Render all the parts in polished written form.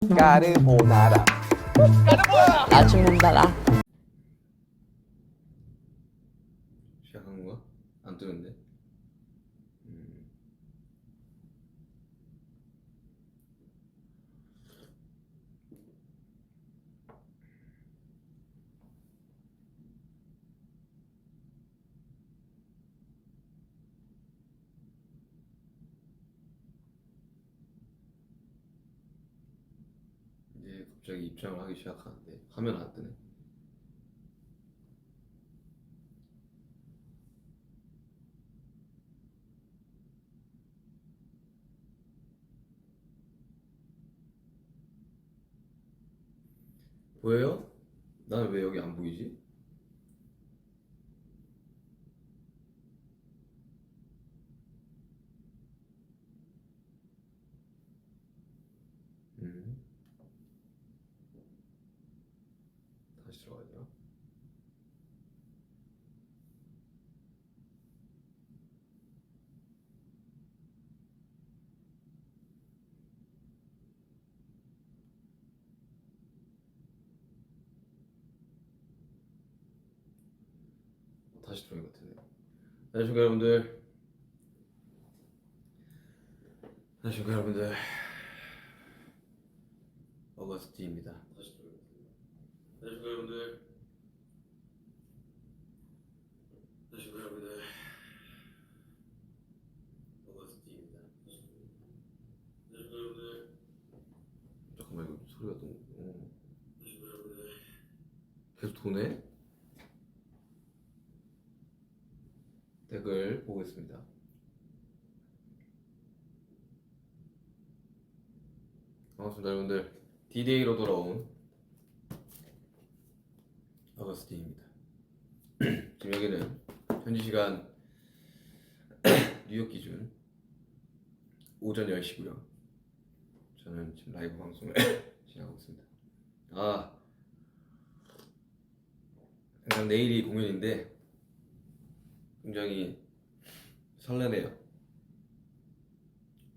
까르보나라. 나 주문달아. 시작한 거야? 안 뜨는데? 이제 갑자기 입장을 하기 시작하는데 화면 안 뜨네. 보여요? 나는 왜 여기 안 보이지? 다시 들어가야 되나? 다시 들어온 것 같은데. 안녕하십니까 여러분들. 안녕하십니까 여러분들. 어거스티입니다. 다시 들어온 것 같은데. 안녕하십니까 여러분들. 안녕하십니까 여러분들. 어거스티입니다. 안녕하십니까 여러분들. 잠깐만 이거 소리가 너무. 안녕하십니까 여러분들. 계속 도네? 댓글 보겠습니다. 반갑습니다 여러분들. D-Day로 돌아온 어거스틴입니다. 지금 여기는 현지 시간 뉴욕 기준 오전 10시고요. 저는 지금 라이브 방송을 진행하고 있습니다. 항상 내일이 공연인데 굉장히 설레네요.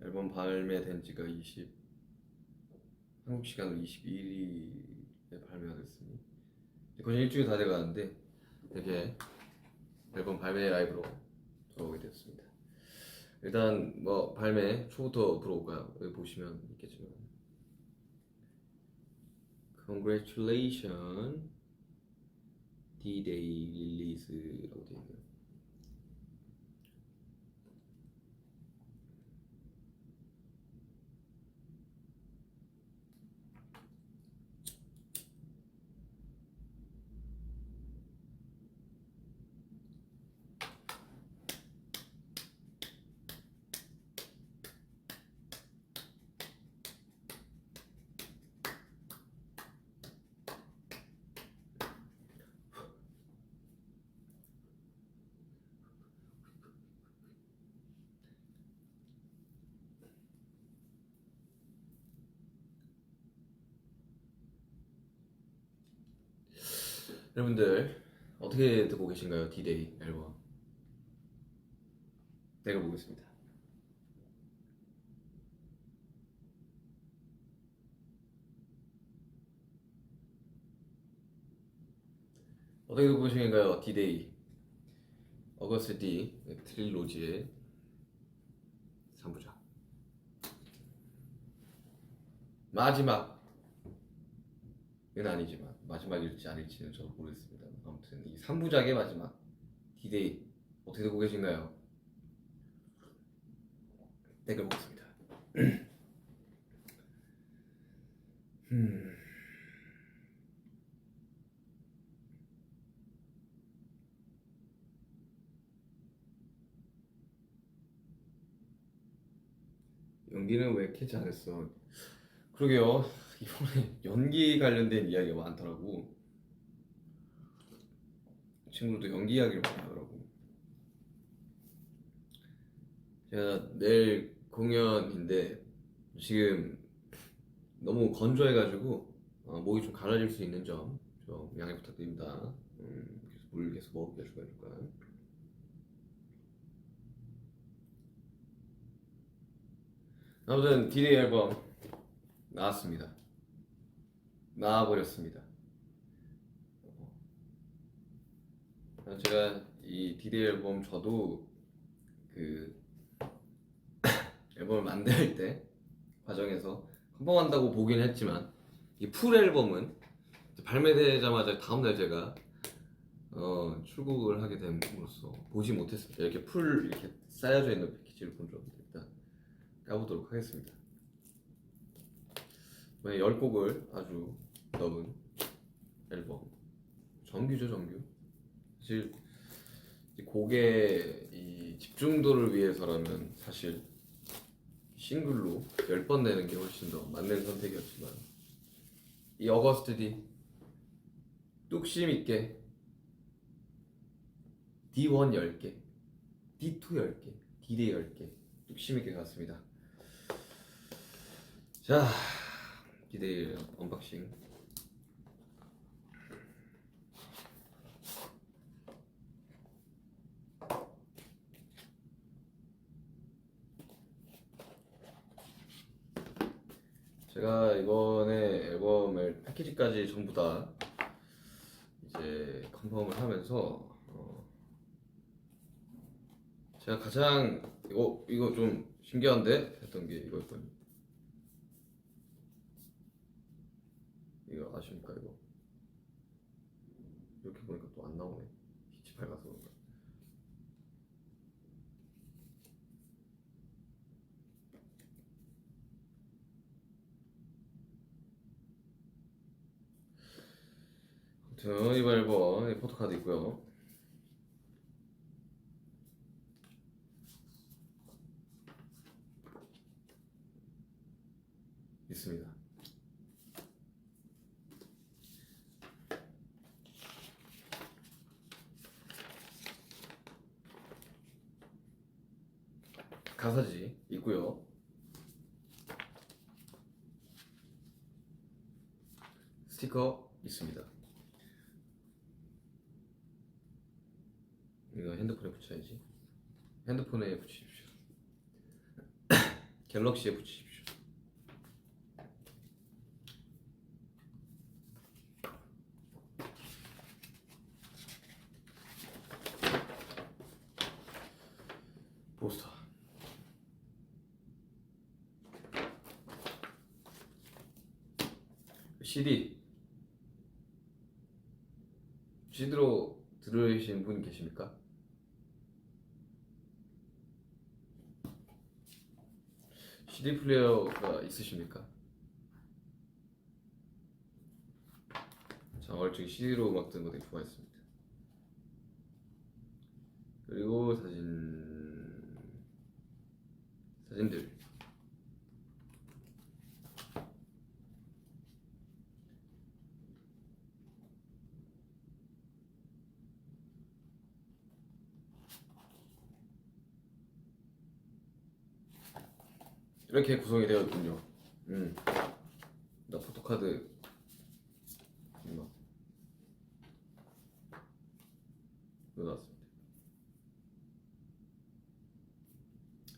앨범 발매된 지가 한국 시간으로 22일에 발매가 됐으니 거의 일주일 다 돼가는데 이렇게 앨범 발매 라이브로 돌아오게 되었습니다. 일단 뭐 발매 초부터 들어올까요? 여기 보시면 있겠지만 Congratulations D-Day 릴리즈라고 되어 있네요. 여러분들 어떻게 듣고 계신가요? D-Day 앨범 내가 보겠습니다. 어떻게 듣고 계신가요? D-Day 어거스트 D 트릴로지의 3부작 마지막은 아니지만 마지막일지 아닐지는 저도 모르겠습니다. 아무튼 이 3부작의 마지막 D-Day 어떻게 듣고 계신가요? 댓글 보겠습니다. 연기는 왜 캐치 안 했어? 그러게요. 이번에 연기 관련된 이야기가 많더라고. 친구들도 연기 이야기를 많이 하더라고. 제가 내일 공연인데 지금 너무 건조해가지고 목이 좀 갈라질 수 있는 점 좀 양해 부탁드립니다. 계속 물 계속 먹게 해줄까? 아무튼 D-Day 앨범 나왔습니다. 나와버렸습니다. 제가 이 디데이 앨범 저도 그 앨범을 만들 때 과정에서 컴펌한다고 보긴 했지만 이 풀 앨범은 발매되자마자 다음날 제가 출국을 하게 됨으로써 보지 못했습니다. 이렇게 풀 이렇게 쌓여져 있는 패키지를 본 적 없는데 일단 까보도록 하겠습니다. 10곡을 아주 넣은 앨범, 정규죠, 정규. 사실 이 곡의 이 집중도를 위해서라면 사실 싱글로 10번 내는 게 훨씬 더 맞는 선택이었지만 이 어거스트 D 뚝심 있게 D1 10개, D2 10개, D-Day 10개 뚝심 있게 갔습니다. 자, D-Day 언박싱. 제가 이번에 앨범을 패키지까지 전부 다 이제 컨펌을 하면서 제가 가장 이거 좀 신기한데 했던 게 이거였거든요. 이거 아십니까? 이거 이렇게 보니까 또 안 나오네. 빛이 밝아서 그런가. 아무튼 이번 앨범 포토카드 있고요. 있습니다. 가사지 있고요. 스티커 있습니다. 이거 핸드폰에 붙여야지. 핸드폰에 붙이십시오. 갤럭시에 붙이십시오. 포스터. CD로 들으신 분 계십니까? CD 플레이어가 있으십니까? 자, 어릴 적에 CD로 음악 듣는 거 되게 좋아했습니다. 그리고 사진들. 이렇게 구성이 되어 있군요. 나 포토카드 이거 나왔습니다.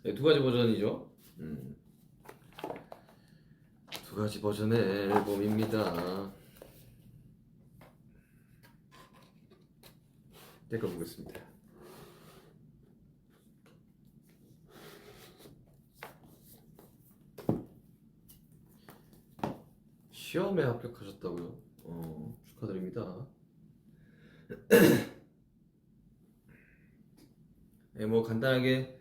네, 두 가지 버전이죠. 두 가지 버전의 앨범입니다. 댓글 보겠습니다. 시험에 합격하셨다고요? 축하드립니다. 네, 뭐 간단하게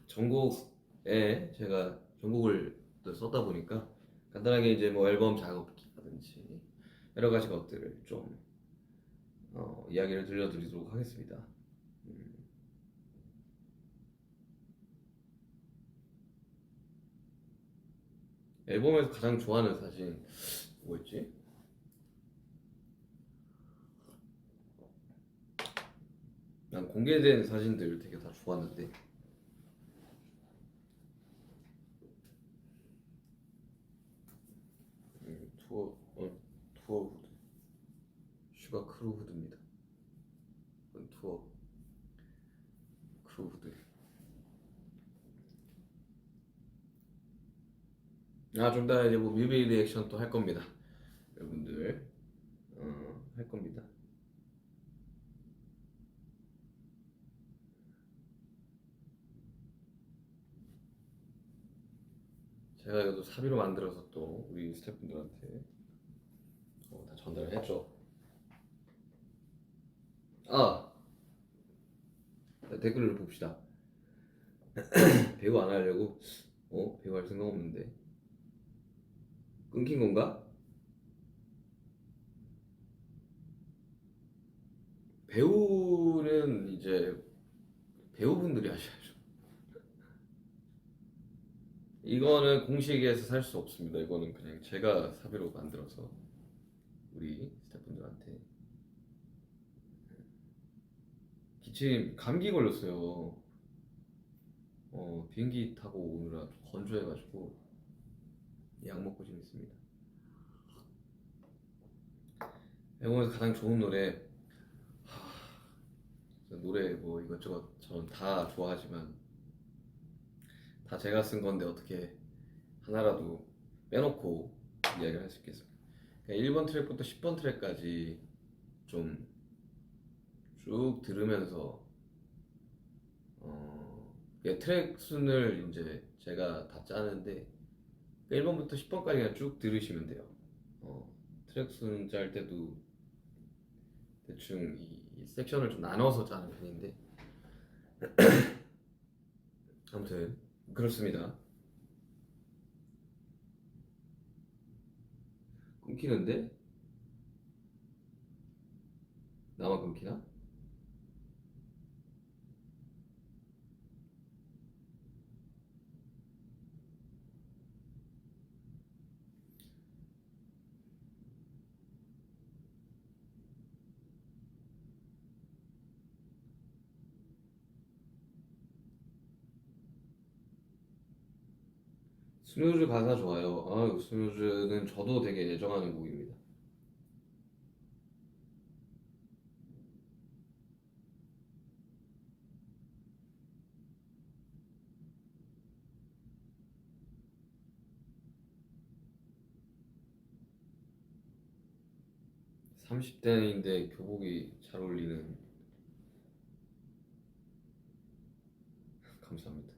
전곡에 제가 전곡을 또 썼다 보니까 간단하게 이제 뭐 앨범 작업기라든지 여러 가지 것들을 좀 이야기를 들려드리도록 하겠습니다. 앨범에서 가장 좋아하는 사진 뭐였지? 난 공개된 사진들 되게 다 좋았는데 투어 후드 슈가 크루 후드입니다. 투어 크루 후드. 좀 더 이제 뭐 뮤비 리액션 또 할 겁니다. 여러분들 할 겁니다. 제가 이것도 사비로 만들어서 또 우리 스태프분들한테 다 전달을 했죠. 댓글을 봅시다. 배우 안 하려고? 배우 할 생각 없는데 끊긴 건가? 배우는 이제 배우분들이 하셔야죠. 이거는 공식에서 살 수 없습니다. 이거는 그냥 제가 사비로 만들어서 우리 스태프분들한테. 기침 감기 걸렸어요. 비행기 타고 오느라 좀 건조해가지고 약 먹고 좀 있습니다. 앨범에서 가장 좋은 노래, 노래 뭐 이것저것 저는 다 좋아하지만 다 제가 쓴 건데 어떻게 하나라도 빼놓고 이야기를 할 수 있겠습니까? 1번 트랙부터 10번 트랙까지 좀 쭉 들으면서 트랙 순을 이제 제가 다 짜는데 1번부터 10번까지 그냥 쭉 들으시면 돼요. 트랙 순 짤 때도 대충 이 섹션을 좀 나눠서 짜는 편인데 아무튼 그렇습니다. 끊기는데? 나만 끊기나? 스누즈 가사 좋아요. 스누즈는 저도 되게 애정하는 곡입니다. 삼십 대인데 교복이 잘 어울리는. 감사합니다.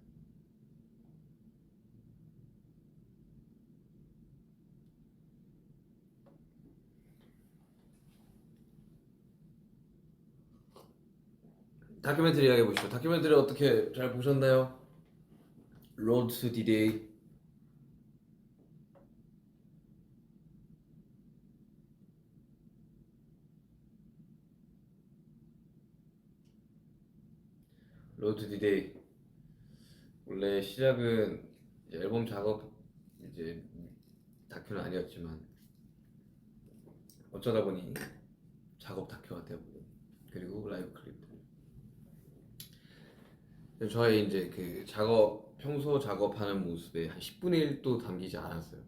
다큐멘터리 이야기해 보시죠. 다큐멘터리 어떻게 잘 보셨나요? Road to D-Day. Road to D-Day. 원래 시작은 이제 앨범 작업 이제 다큐는 아니었지만 어쩌다 보니 작업 다큐가 되어버린, 그리고 라이브 클립들. 저의 이제 그 작업, 평소 작업하는 모습에 한 10분의 1도 담기지 않았어요.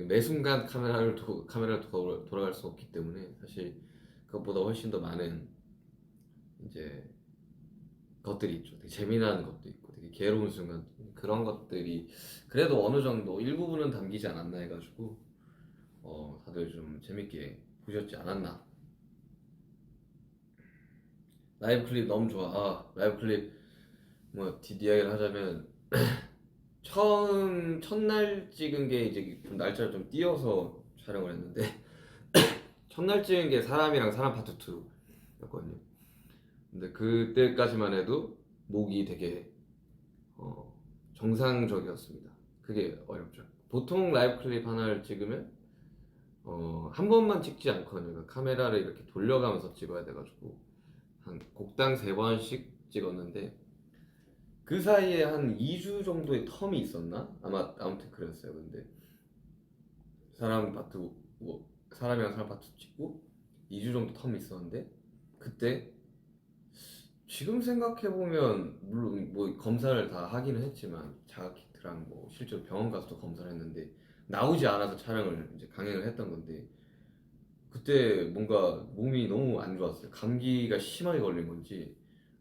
매 순간 카메라를 돌아갈 수 없기 때문에 사실 그것보다 훨씬 더 많은 이제 것들이 있죠. 되게 재미난 것도 있고 되게 괴로운 순간, 그런 것들이 그래도 어느 정도 일부분은 담기지 않았나 해가지고 다들 좀 재밌게 보셨지 않았나. 라이브 클립 너무 좋아. 라이브 클립 뭐 이야기를 하자면 첫날 찍은 게 이제 좀 날짜를 좀 띄어서 촬영을 했는데 첫날 찍은 게 사람이랑 사람 파트 2였거든요. 근데 그때까지만 해도 목이 되게 정상적이었습니다. 그게 어렵죠. 보통 라이브 클립 하나를 찍으면 한 번만 찍지 않거든요. 그러니까 카메라를 이렇게 돌려가면서 찍어야 돼가지고 한 곡당 3번씩 찍었는데 그 사이에 한 2주 정도의 텀이 있었나? 아무튼 그랬어요. 근데 사람이랑 사람 파트 찍고 2주 정도 텀이 있었는데 그때 지금 생각해보면 물론 뭐 검사를 다 하기는 했지만 자가키트랑 뭐 실제로 병원 가서도 검사를 했는데 나오지 않아서 촬영을 이제 강행을 했던 건데 그때 뭔가 몸이 너무 안 좋았어요. 감기가 심하게 걸린 건지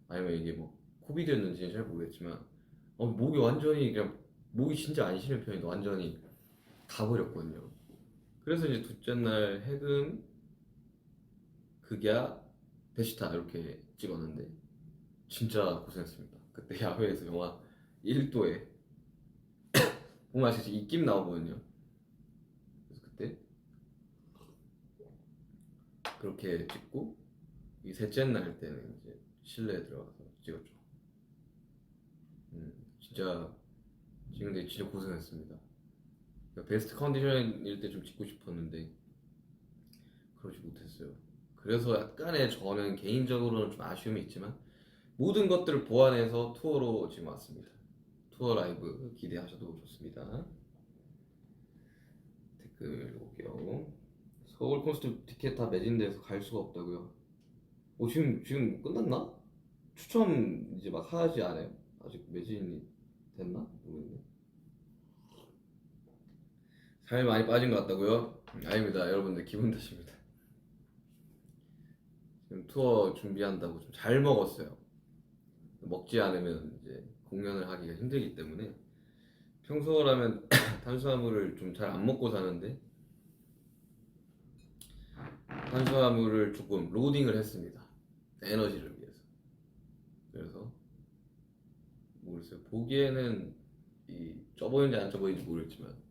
아니면 이게 뭐 코비드였는지는 잘 모르겠지만 목이 완전히 그냥 목이 진짜 안 쉬는 편인데 완전히 가버렸거든요. 그래서 이제 둘째 날 해금, 극야, 베시타 이렇게 찍었는데 진짜 고생했습니다. 그때 야외에서 영하 1도에 보면 아시겠지? 입김 나오거든요. 그래서 그때 그렇게 찍고 이 셋째 날 때는 이제 실내에 들어가서 찍었죠. 진짜 찍는데 진짜 고생했습니다. 그러니까 베스트 컨디션일 때 좀 찍고 싶었는데 그러지 못했어요. 그래서 약간의 저는 개인적으로는 좀 아쉬움이 있지만 모든 것들을 보완해서 투어로 지금 왔습니다. 투어 라이브 기대하셔도 좋습니다. 댓글 볼게요. 서울 콘서트 티켓 다 매진돼서 갈 수가 없다고요. 지금 끝났나? 추첨 이제 막 하지 않아요? 아직 매진이 됐나? 모르겠네. 살이 많이 빠진 것 같다고요? 아닙니다. 여러분들 기분 탓입니다. 지금 투어 준비한다고 좀 잘 먹었어요. 먹지 않으면 이제 공연을 하기가 힘들기 때문에 평소라면 탄수화물을 좀 잘 안 먹고 사는데 탄수화물을 조금 로딩을 했습니다. 에너지를 위해서. 그래서 모르겠어요. 보기에는 쪄 보이는지 안 쪄 보이는지 모르겠지만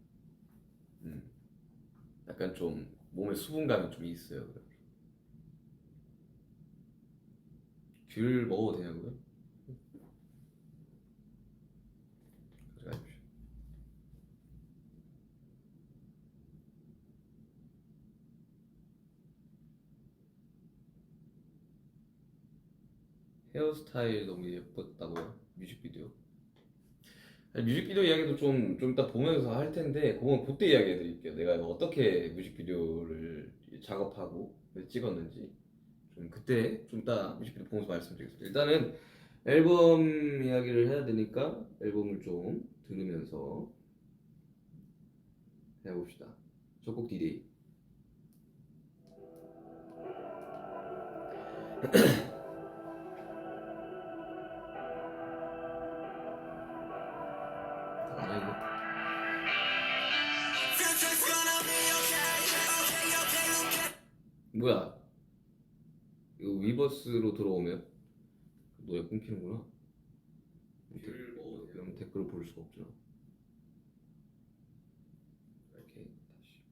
약간 좀 몸에 수분감이 좀 있어요. 귤 먹어도 되냐고요? 가져가십시오. 헤어스타일 너무 예뻤다고요? 뮤직비디오? 아니, 뮤직비디오 이야기도 좀 이따 보면서 할 텐데 그건 그때 이야기해 드릴게요. 내가 어떻게 뮤직비디오를 작업하고 찍었는지 좀 그때 좀 이따 뮤직비디오 보면서 말씀드리겠습니다. 일단은 앨범 이야기를 해야 되니까 앨범을 좀 들으면서 해봅시다. 첫 곡 디데이. 뭐야? 이거 위버스로 들어오면 노래 끊기는구나. 그럼 댓글을 볼 수가 없잖아. 이렇게 다시.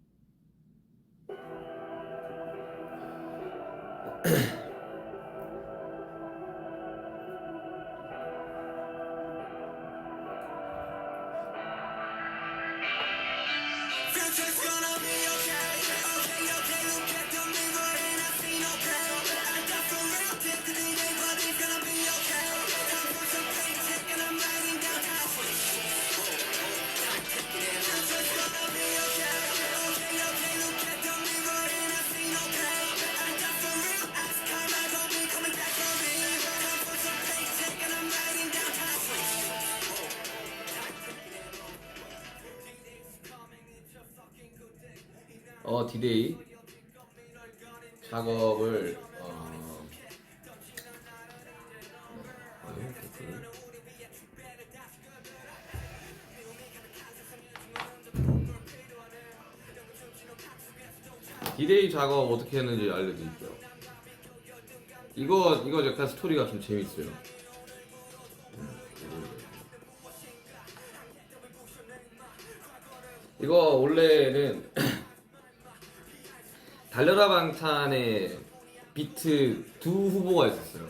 디데이 작업을 디데이 작업 어떻게 했는지 알려드릴게요. 이거 약간 스토리가 좀 재밌어요. 이거 원래는 달려라 방탄의 비트 두 후보가 있었어요.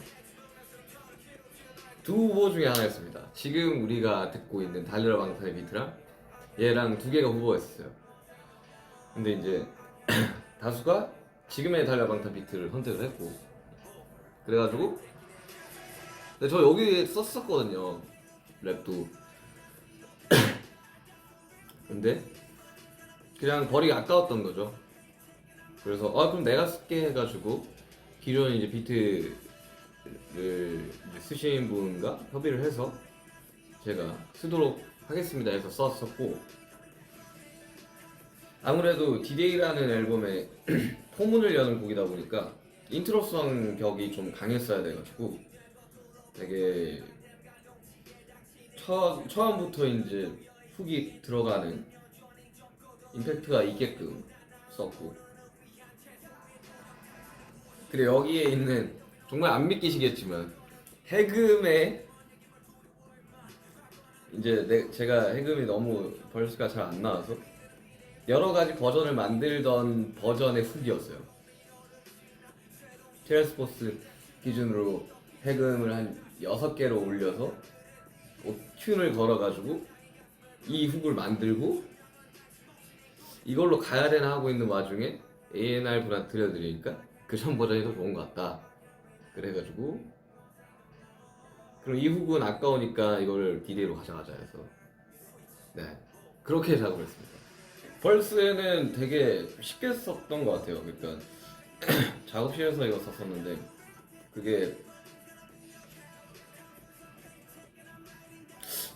두 후보 중에 하나였습니다. 지금 우리가 듣고 있는 달려라 방탄의 비트랑 얘랑 두 개가 후보가 있었어요. 근데 이제 다수가 지금의 달려라 방탄 비트를 선택을 했고 그래가지고 근데 저 여기에 썼었거든요. 랩도. 근데 그냥 버리기 아까웠던 거죠. 그래서 그럼 내가 쓸게 해가지고 기존 이제 비트를 이제 쓰신 분과 협의를 해서 제가 쓰도록 하겠습니다 해서 썼었고 아무래도 디데이라는 앨범의 포문을 여는 곡이다 보니까 인트로성 격이 좀 강했어야 돼가지고 되게 처음부터 이제 훅이 들어가는 임팩트가 있게끔 썼고, 그리고 여기에 있는 정말 안 믿기시겠지만 해금의 이제 제가 해금이 너무 벌스가 잘 안 나와서 여러 가지 버전을 만들던 버전의 후기였어요. 테일스포스 기준으로 해금을 한 6개로 올려서 튠을 걸어가지고 이 훅을 만들고 이걸로 가야 되나 하고 있는 와중에 A&R 분한테 들려드리니까 그 전 버전이 더 좋은 것 같다. 그래가지고 그럼 이 훅은 아까우니까 이걸 DD로 가져가자 해서 네 그렇게 작업을 했습니다. 벌스에는 되게 쉽게 썼던 것 같아요. 그러니까 작업실에서 이거 썼었는데 그게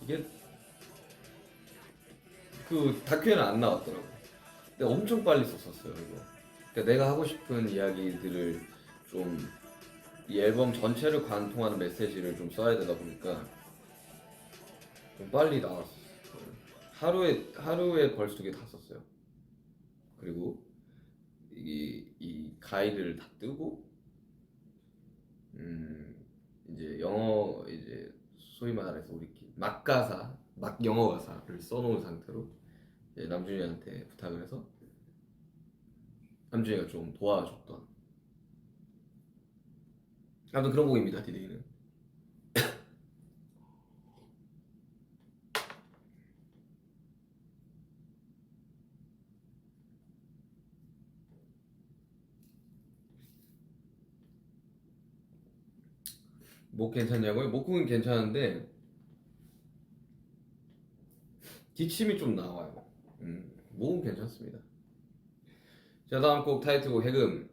이게 그 다큐에는 안 나왔더라고. 근데 엄청 빨리 썼었어요 이거. 그러니까 내가 하고 싶은 이야기들을 좀 이 앨범 전체를 관통하는 메시지를 좀 써야 되다 보니까 좀 빨리 나왔어요. 하루에 벌써 2개 다 썼어요. 그리고 이 가이드를 다 뜨고 이제 영어 이제 소위 말해서 우리끼리 막 영어 가사를 써놓은 상태로 이제 남준이한테 부탁을 해서 남준이가 좀 도와줬던 아무튼 그런 곡입니다. 디데이는 목 괜찮냐고요? 목은 괜찮은데 기침이 좀 나와요. 목은 괜찮습니다. 자, 다음 곡 타이틀곡 해금입니다.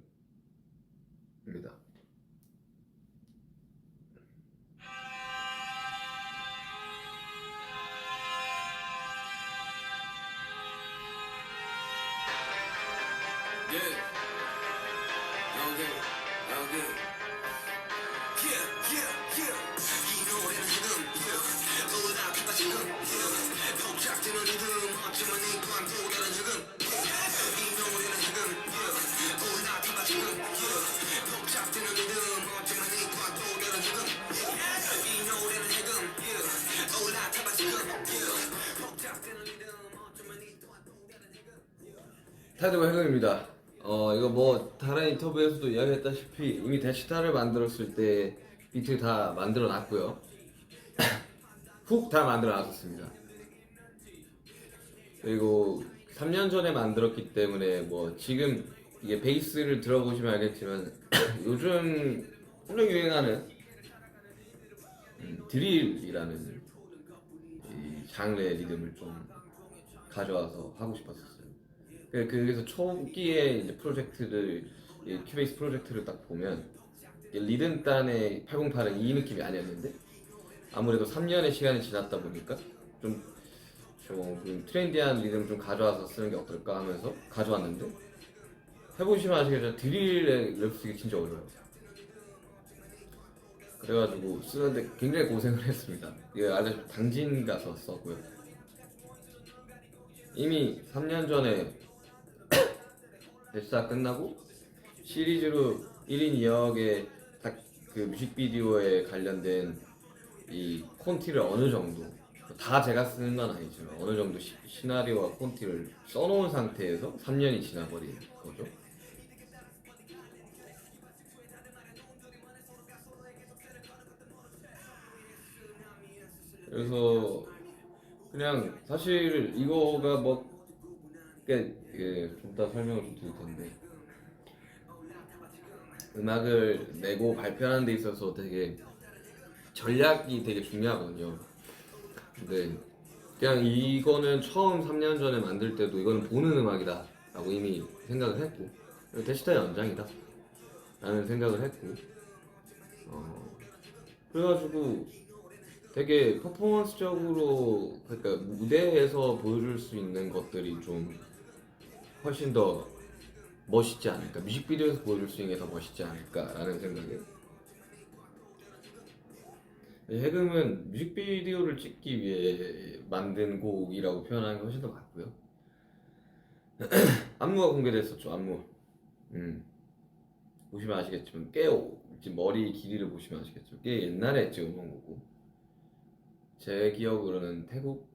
타이틀곡 해금입니다. 이거 뭐 다른 인터뷰에서도 이야기했다시피 이미 대시타를 만들었을 때 비트 다 만들어 놨고요. 훅 다 만들어 놨었습니다. 그리고 3년 전에 만들었기 때문에 뭐 지금 이게 베이스를 들어보시면 알겠지만 요즘 엄청 유행하는 드릴이라는 이 장르의 리듬을 좀 가져와서 하고 싶었었어요. 그래서 초기에 이제 프로젝트를 큐베이스 프로젝트를 딱 보면 리듬 단의 808은 이 느낌이 아니었는데 아무래도 3년의 시간이 지났다 보니까 좀 트렌디한 리듬을 좀 가져와서 쓰는 게 어떨까 하면서 가져왔는데 해보시면 아시겠지만 드릴의 랩 쓰기 진짜 어려워요. 그래가지고 쓰는데 굉장히 고생을 했습니다. 이거 알다시피 당진 가서 썼고요. 이미 3년 전에 대사 끝나고 시리즈로 1인 2역의 그 뮤직비디오에 관련된 이 콘티를 어느 정도 다 제가 쓰는 건 아니지만 어느 정도 시나리오와 콘티를 써놓은 상태에서 3년이 지나버린 거죠. 그래서 그냥 사실 이거가 뭐 좀 이따 설명을 좀 드릴 텐데 음악을 내고 발표하는 데 있어서 되게 전략이 되게 중요하거든요. 근데 그냥 이거는 처음 3년 전에 만들 때도 이거는 보는 음악이다 라고 이미 생각을 했고 대시타의 연장이다 라는 생각을 했고 그래가지고 되게 퍼포먼스적으로 그러니까 무대에서 보여줄 수 있는 것들이 좀 훨씬 더 멋있지 않을까, 뮤직비디오에서 보여줄 수 있는 게 더 멋있지 않을까라는 생각에 해금은 뮤직비디오를 찍기 위해 만든 곡이라고 표현하는 게 훨씬 더 맞고요. 안무가 공개됐었죠. 안무. 보시면 아시겠지만 지금 머리 길이를 보시면 아시겠죠. 꽤 옛날에 찍어놓은 거고 제 기억으로는 태국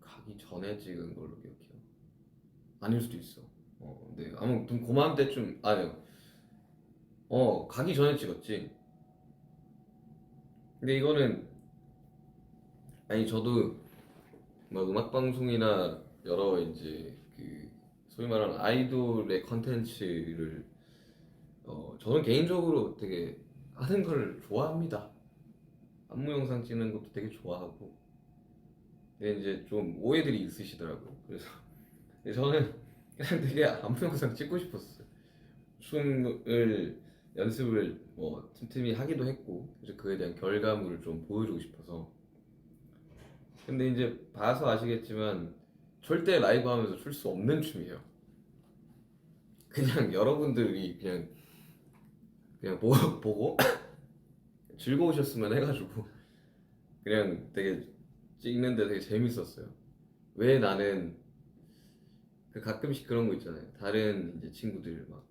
가기 전에 찍은 걸로 기억해요. 아닐 수도 있어. 네, 아무튼 그맘때쯤 아니요. 가기 전에 찍었지. 근데 이거는 아니 저도 뭐 음악 방송이나 여러 이제 그 소위 말하는 아이돌의 컨텐츠를 저는 개인적으로 되게 하는 걸 좋아합니다. 안무 영상 찍는 것도 되게 좋아하고. 근데 이제 좀 오해들이 있으시더라고요. 그래서 저는 그냥 되게 안무 영상 찍고 싶었어요. 춤을 연습을 뭐 틈틈이 하기도 했고 그래서 그에 대한 결과물을 좀 보여주고 싶어서. 근데 이제 봐서 아시겠지만 절대 라이브 하면서 출 수 없는 춤이에요. 그냥 여러분들이 그냥 보고 즐거우셨으면 해가지고 그냥 되게 찍는데 되게 재밌었어요. 왜 나는 그 가끔씩 그런 거 있잖아요. 다른 이제 친구들 막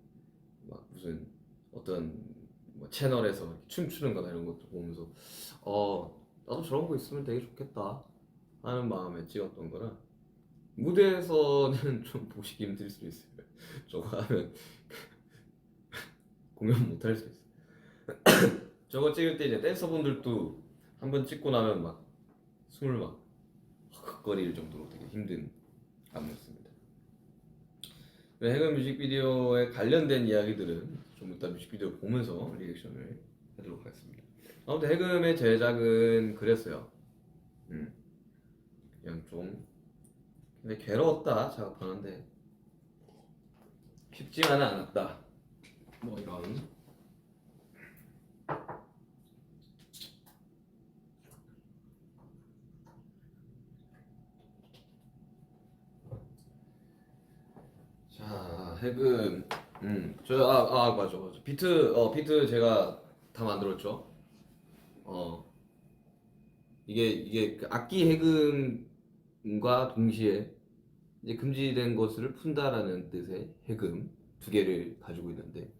무슨 어떤 뭐 채널에서 이렇게 춤추는 거나 이런 것도 보면서 나도 저런 거 있으면 되게 좋겠다 하는 마음에 찍었던 거라 무대에서는 좀 보시기 힘들 수도 있어요. 저거 하면 공연 못 할 수 있어요. 저거 찍을 때 이제 댄서분들도 한번 찍고 나면 막 숨을 막 헉헉거릴 정도로 되게 힘든 안무였습니다. 해금 뮤직비디오에 관련된 이야기들은 좀 이따 뮤직비디오 보면서 리액션을 해도록 하겠습니다. 아무튼 해금의 제작은 그랬어요. 그냥 좀 근데 괴로웠다 작업하는데 쉽지만은 않았다. 뭐 이런. 자, 해금. 맞아. 비트 제가 다 만들었죠. 이게 그 악기 해금과 동시에 이제 금지된 것을 푼다라는 뜻의 해금 두 개를 가지고 있는데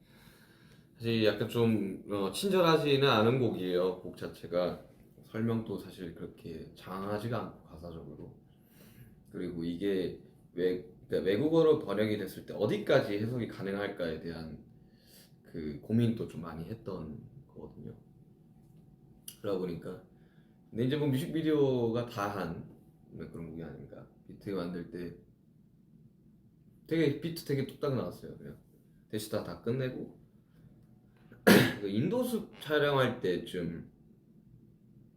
사실 약간 좀 친절하지는 않은 곡이에요. 곡 자체가 설명도 사실 그렇게 장하지가 않고 가사적으로. 그리고 이게 그러니까 외국어로 번역이 됐을 때 어디까지 해석이 가능할까에 대한 그 고민도 좀 많이 했던 거거든요. 그러다 보니까 근데 이제 뭐 뮤직비디오가 다한 그런 곡이 아닌가. 비트 만들 때 비트 되게 뚝딱 나왔어요. 그냥 대시다 다 끝내고 인도숲 촬영할 때쯤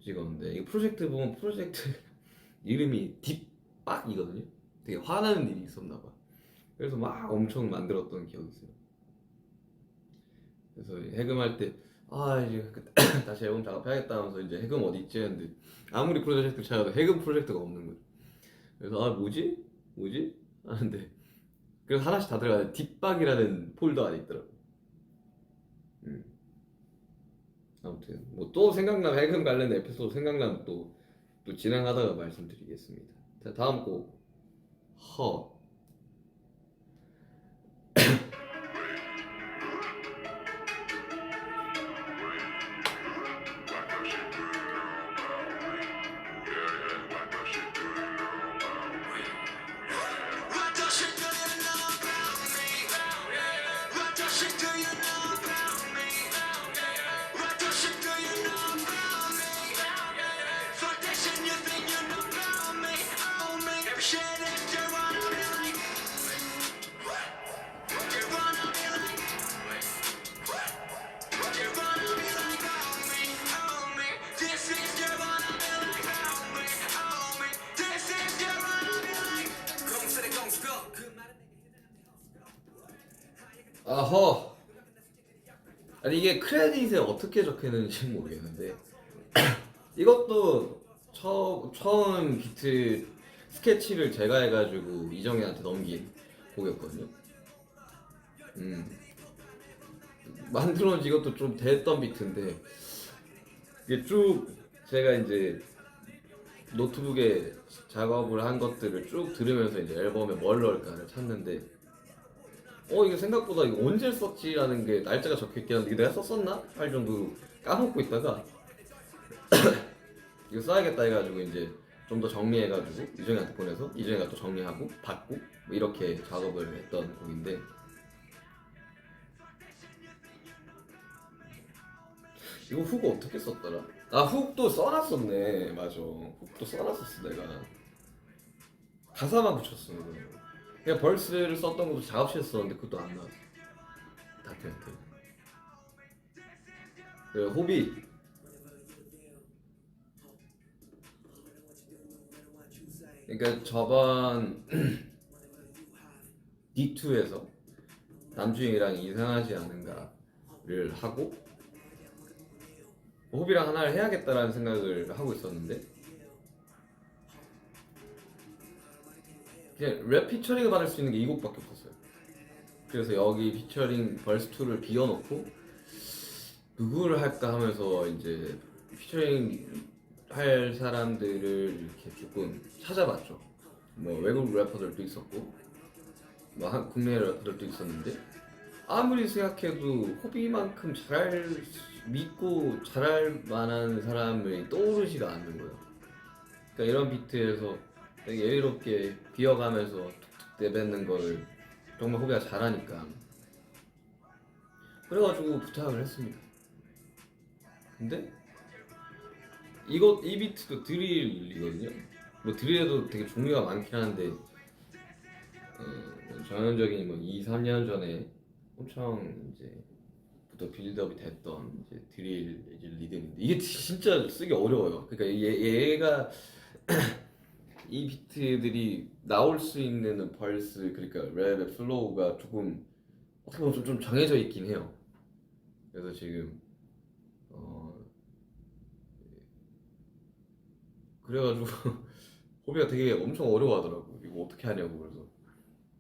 찍었는데 이 프로젝트 보면 프로젝트 이름이 딥박이거든요. 되게 화나는 일이 있었나 봐. 그래서 막 엄청 만들었던 기억이 있어요. 그래서 해금할 때 이제 다시 앨범 작업해야겠다 하면서 이제 해금 어디 있지 했는데 아무리 프로젝트 찾아도 해금 프로젝트가 없는 거죠. 그래서 뭐지 하는데 그래서 하나씩 다 들어가는 딥박이라는 폴더 안에 있더라고. 아무튼 뭐 또 생각나면 해금 관련 에피소드 생각나면 또 진행하다가 말씀드리겠습니다. 자, 다음 곡 허. 허. 아니 이게 크레딧에 어떻게 적혀있는지 모르겠는데 이것도 처음 비트 스케치를 제가 해가지고 이정현한테 넘긴 곡이었거든요. 만들어진 이것도 좀 됐던 비트인데 이게 쭉 제가 이제 노트북에 작업을 한 것들을 쭉 들으면서 이제 앨범에 뭘 넣을까를 찾는데 이게 생각보다 이거 언제 썼지라는 게 날짜가 적혀있긴 한데 이게 내가 썼었나? 할 정도로 까먹고 있다가 이거 써야겠다 해가지고 이제 좀 더 정리해가지고 이정이한테 보내서 이정이가 또 정리하고 받고 뭐 이렇게 작업을 했던 곡인데 이거 훅 어떻게 썼더라? 아 훅도 써놨었네. 맞아, 훅도 써놨었어. 내가 가사만 붙였어. 이거 그냥 벌스를 썼던 것도 작업실에서 썼는데 그것도 안 나왔어. 다큐멘터리. 그리고 호비 그러니까 저번 D2에서 남주인이랑 이상하지 않은가를 하고 호비랑 하나를 해야겠다라는 생각을 하고 있었는데 그냥 랩 피처링을 받을 수 있는 게 이 곡밖에 없었어요. 그래서 여기 피처링 벌스 2를 비워놓고 누구를 할까 하면서 이제 피처링 할 사람들을 이렇게 조금 찾아봤죠. 뭐 외국 래퍼들도 있었고 뭐 국내 래퍼들도 있었는데 아무리 생각해도 호비만큼 믿고 잘할 만한 사람이 떠오르지가 않는 거예요. 그러니까 이런 비트에서 되게 여유롭게 비어가면서 툭툭 내뱉는 걸 정말 호비가 잘하니까 그래가지고 부탁을 했습니다. 근데 이 비트도 드릴이거든요. 뭐 드릴에도 되게 종류가 많긴 한데 전형적인 뭐 2, 3년 전에 엄청 이제 부터 빌드업이 됐던 이제 드릴 이제 리듬인데 이게 진짜 쓰기 어려워요. 그러니까 얘가 이 비트들이 나올 수 있는 벌스 그러니까 랩의 플로우가 조금 어떻게 보면 좀 정해져 있긴 해요. 그래서 지금 그래가지고 호비가 되게 엄청 어려워하더라고. 이거 어떻게 하냐고. 그래서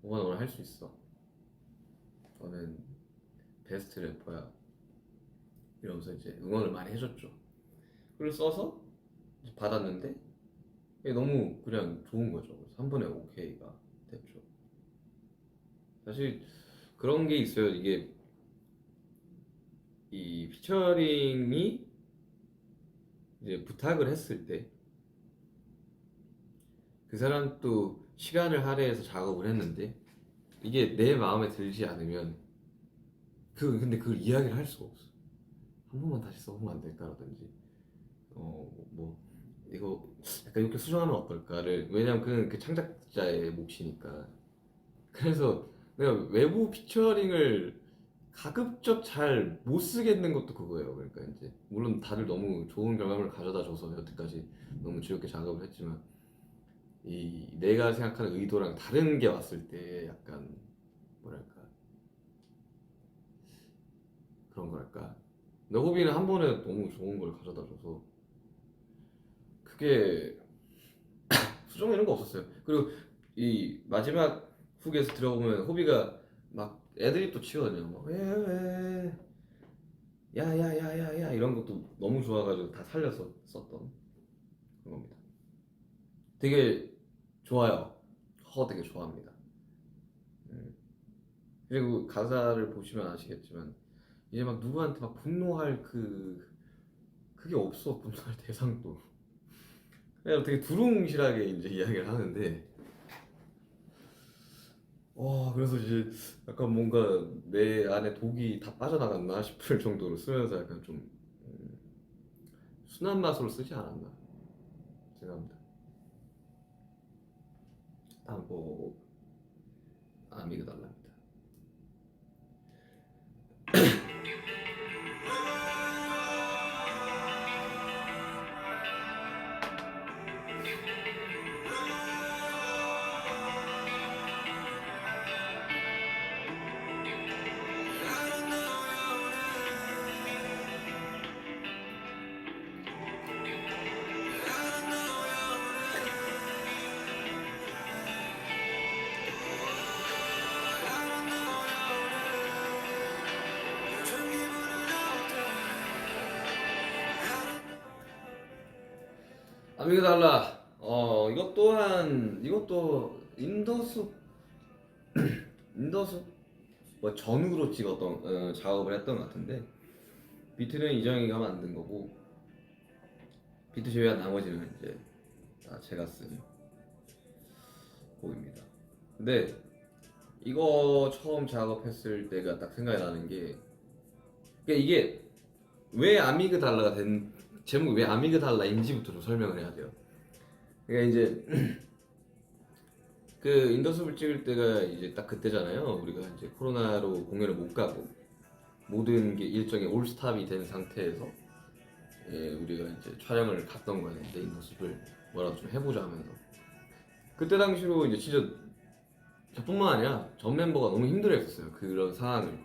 오만 오늘 할 수 있어. 너는 베스트 래퍼야. 이러면서 이제 응원을 많이 해줬죠. 그걸 써서 받았는데 이게 너무 그냥 좋은 거죠. 그래서 한 번에 오케이가 됐죠. 사실 그런 게 있어요. 이게 이 피처링이 이제 부탁을 했을 때 그 사람도 시간을 할애해서 작업을 했는데 이게 내 마음에 들지 않으면 근데 그걸 이야기를 할 수가 없어. 한 번만 다시 써보면 안 될까라든지 뭐 이거 약간 이렇게 수정하면 어떨까를 왜냐면 그는 그 창작자의 몫이니까. 그래서 내가 외부 피처링을 가급적 잘 못 쓰겠는 것도 그거예요. 그러니까 이제 물론 다들 너무 좋은 결과물을 가져다 줘서 여태까지 너무 즐겁게 작업을 했지만 이 내가 생각하는 의도랑 다른 게 왔을 때 약간 뭐랄까 그런 거랄까. 근데 호비는 한 번에 너무 좋은 걸 가져다 줘서 그게 수정되는 거 없었어요. 그리고 이 마지막 훅에서 들어보면 호비가 막 애드립도 치거든요. 막 왜 야야야야야 이런 것도 너무 좋아가지고 다 살려서 썼던 그런 겁니다. 되게 좋아요. 되게 좋아합니다. 그리고 가사를 보시면 아시겠지만 이제 막 누구한테 막 분노할 그게 없어. 분노할 대상도 그냥 되게 두루뭉실하게 이제 이야기를 하는데 그래서 이제 약간 뭔가 내 안에 독이 다 빠져나갔나 싶을 정도로 쓰면서 약간 좀 순한 맛으로 쓰지 않았나 생각합니다. 다음 곡 아미그달라입니다. 아미그달라 이것 또한 이것도 인더숲 인더숲 뭐 전후로 찍었던 작업을 했던 것 같은데 비트는 이정희가 만든 거고 비트 제외한 나머지는 이제 다 제가 쓴 곡입니다. 근데 이거 처음 작업했을 때가 딱 생각이 나는 게 그러니까 이게 왜 아미그달라가 된 제목이 왜 아미그달라인지부터 좀 설명을 해야 돼요. 그러니까 이제 그 인더숲을 찍을 때가 이제 딱 그때잖아요. 우리가 이제 코로나로 공연을 못 가고 모든 게 일정이 올스탑이 된 상태에서 우리가 이제 촬영을 갔던 거였는데 인더숲을 뭐라도 좀 해보자 하면서 그때 당시로 이제 진짜 저뿐만 아니라 전 멤버가 너무 힘들어했었어요. 그런 상황을.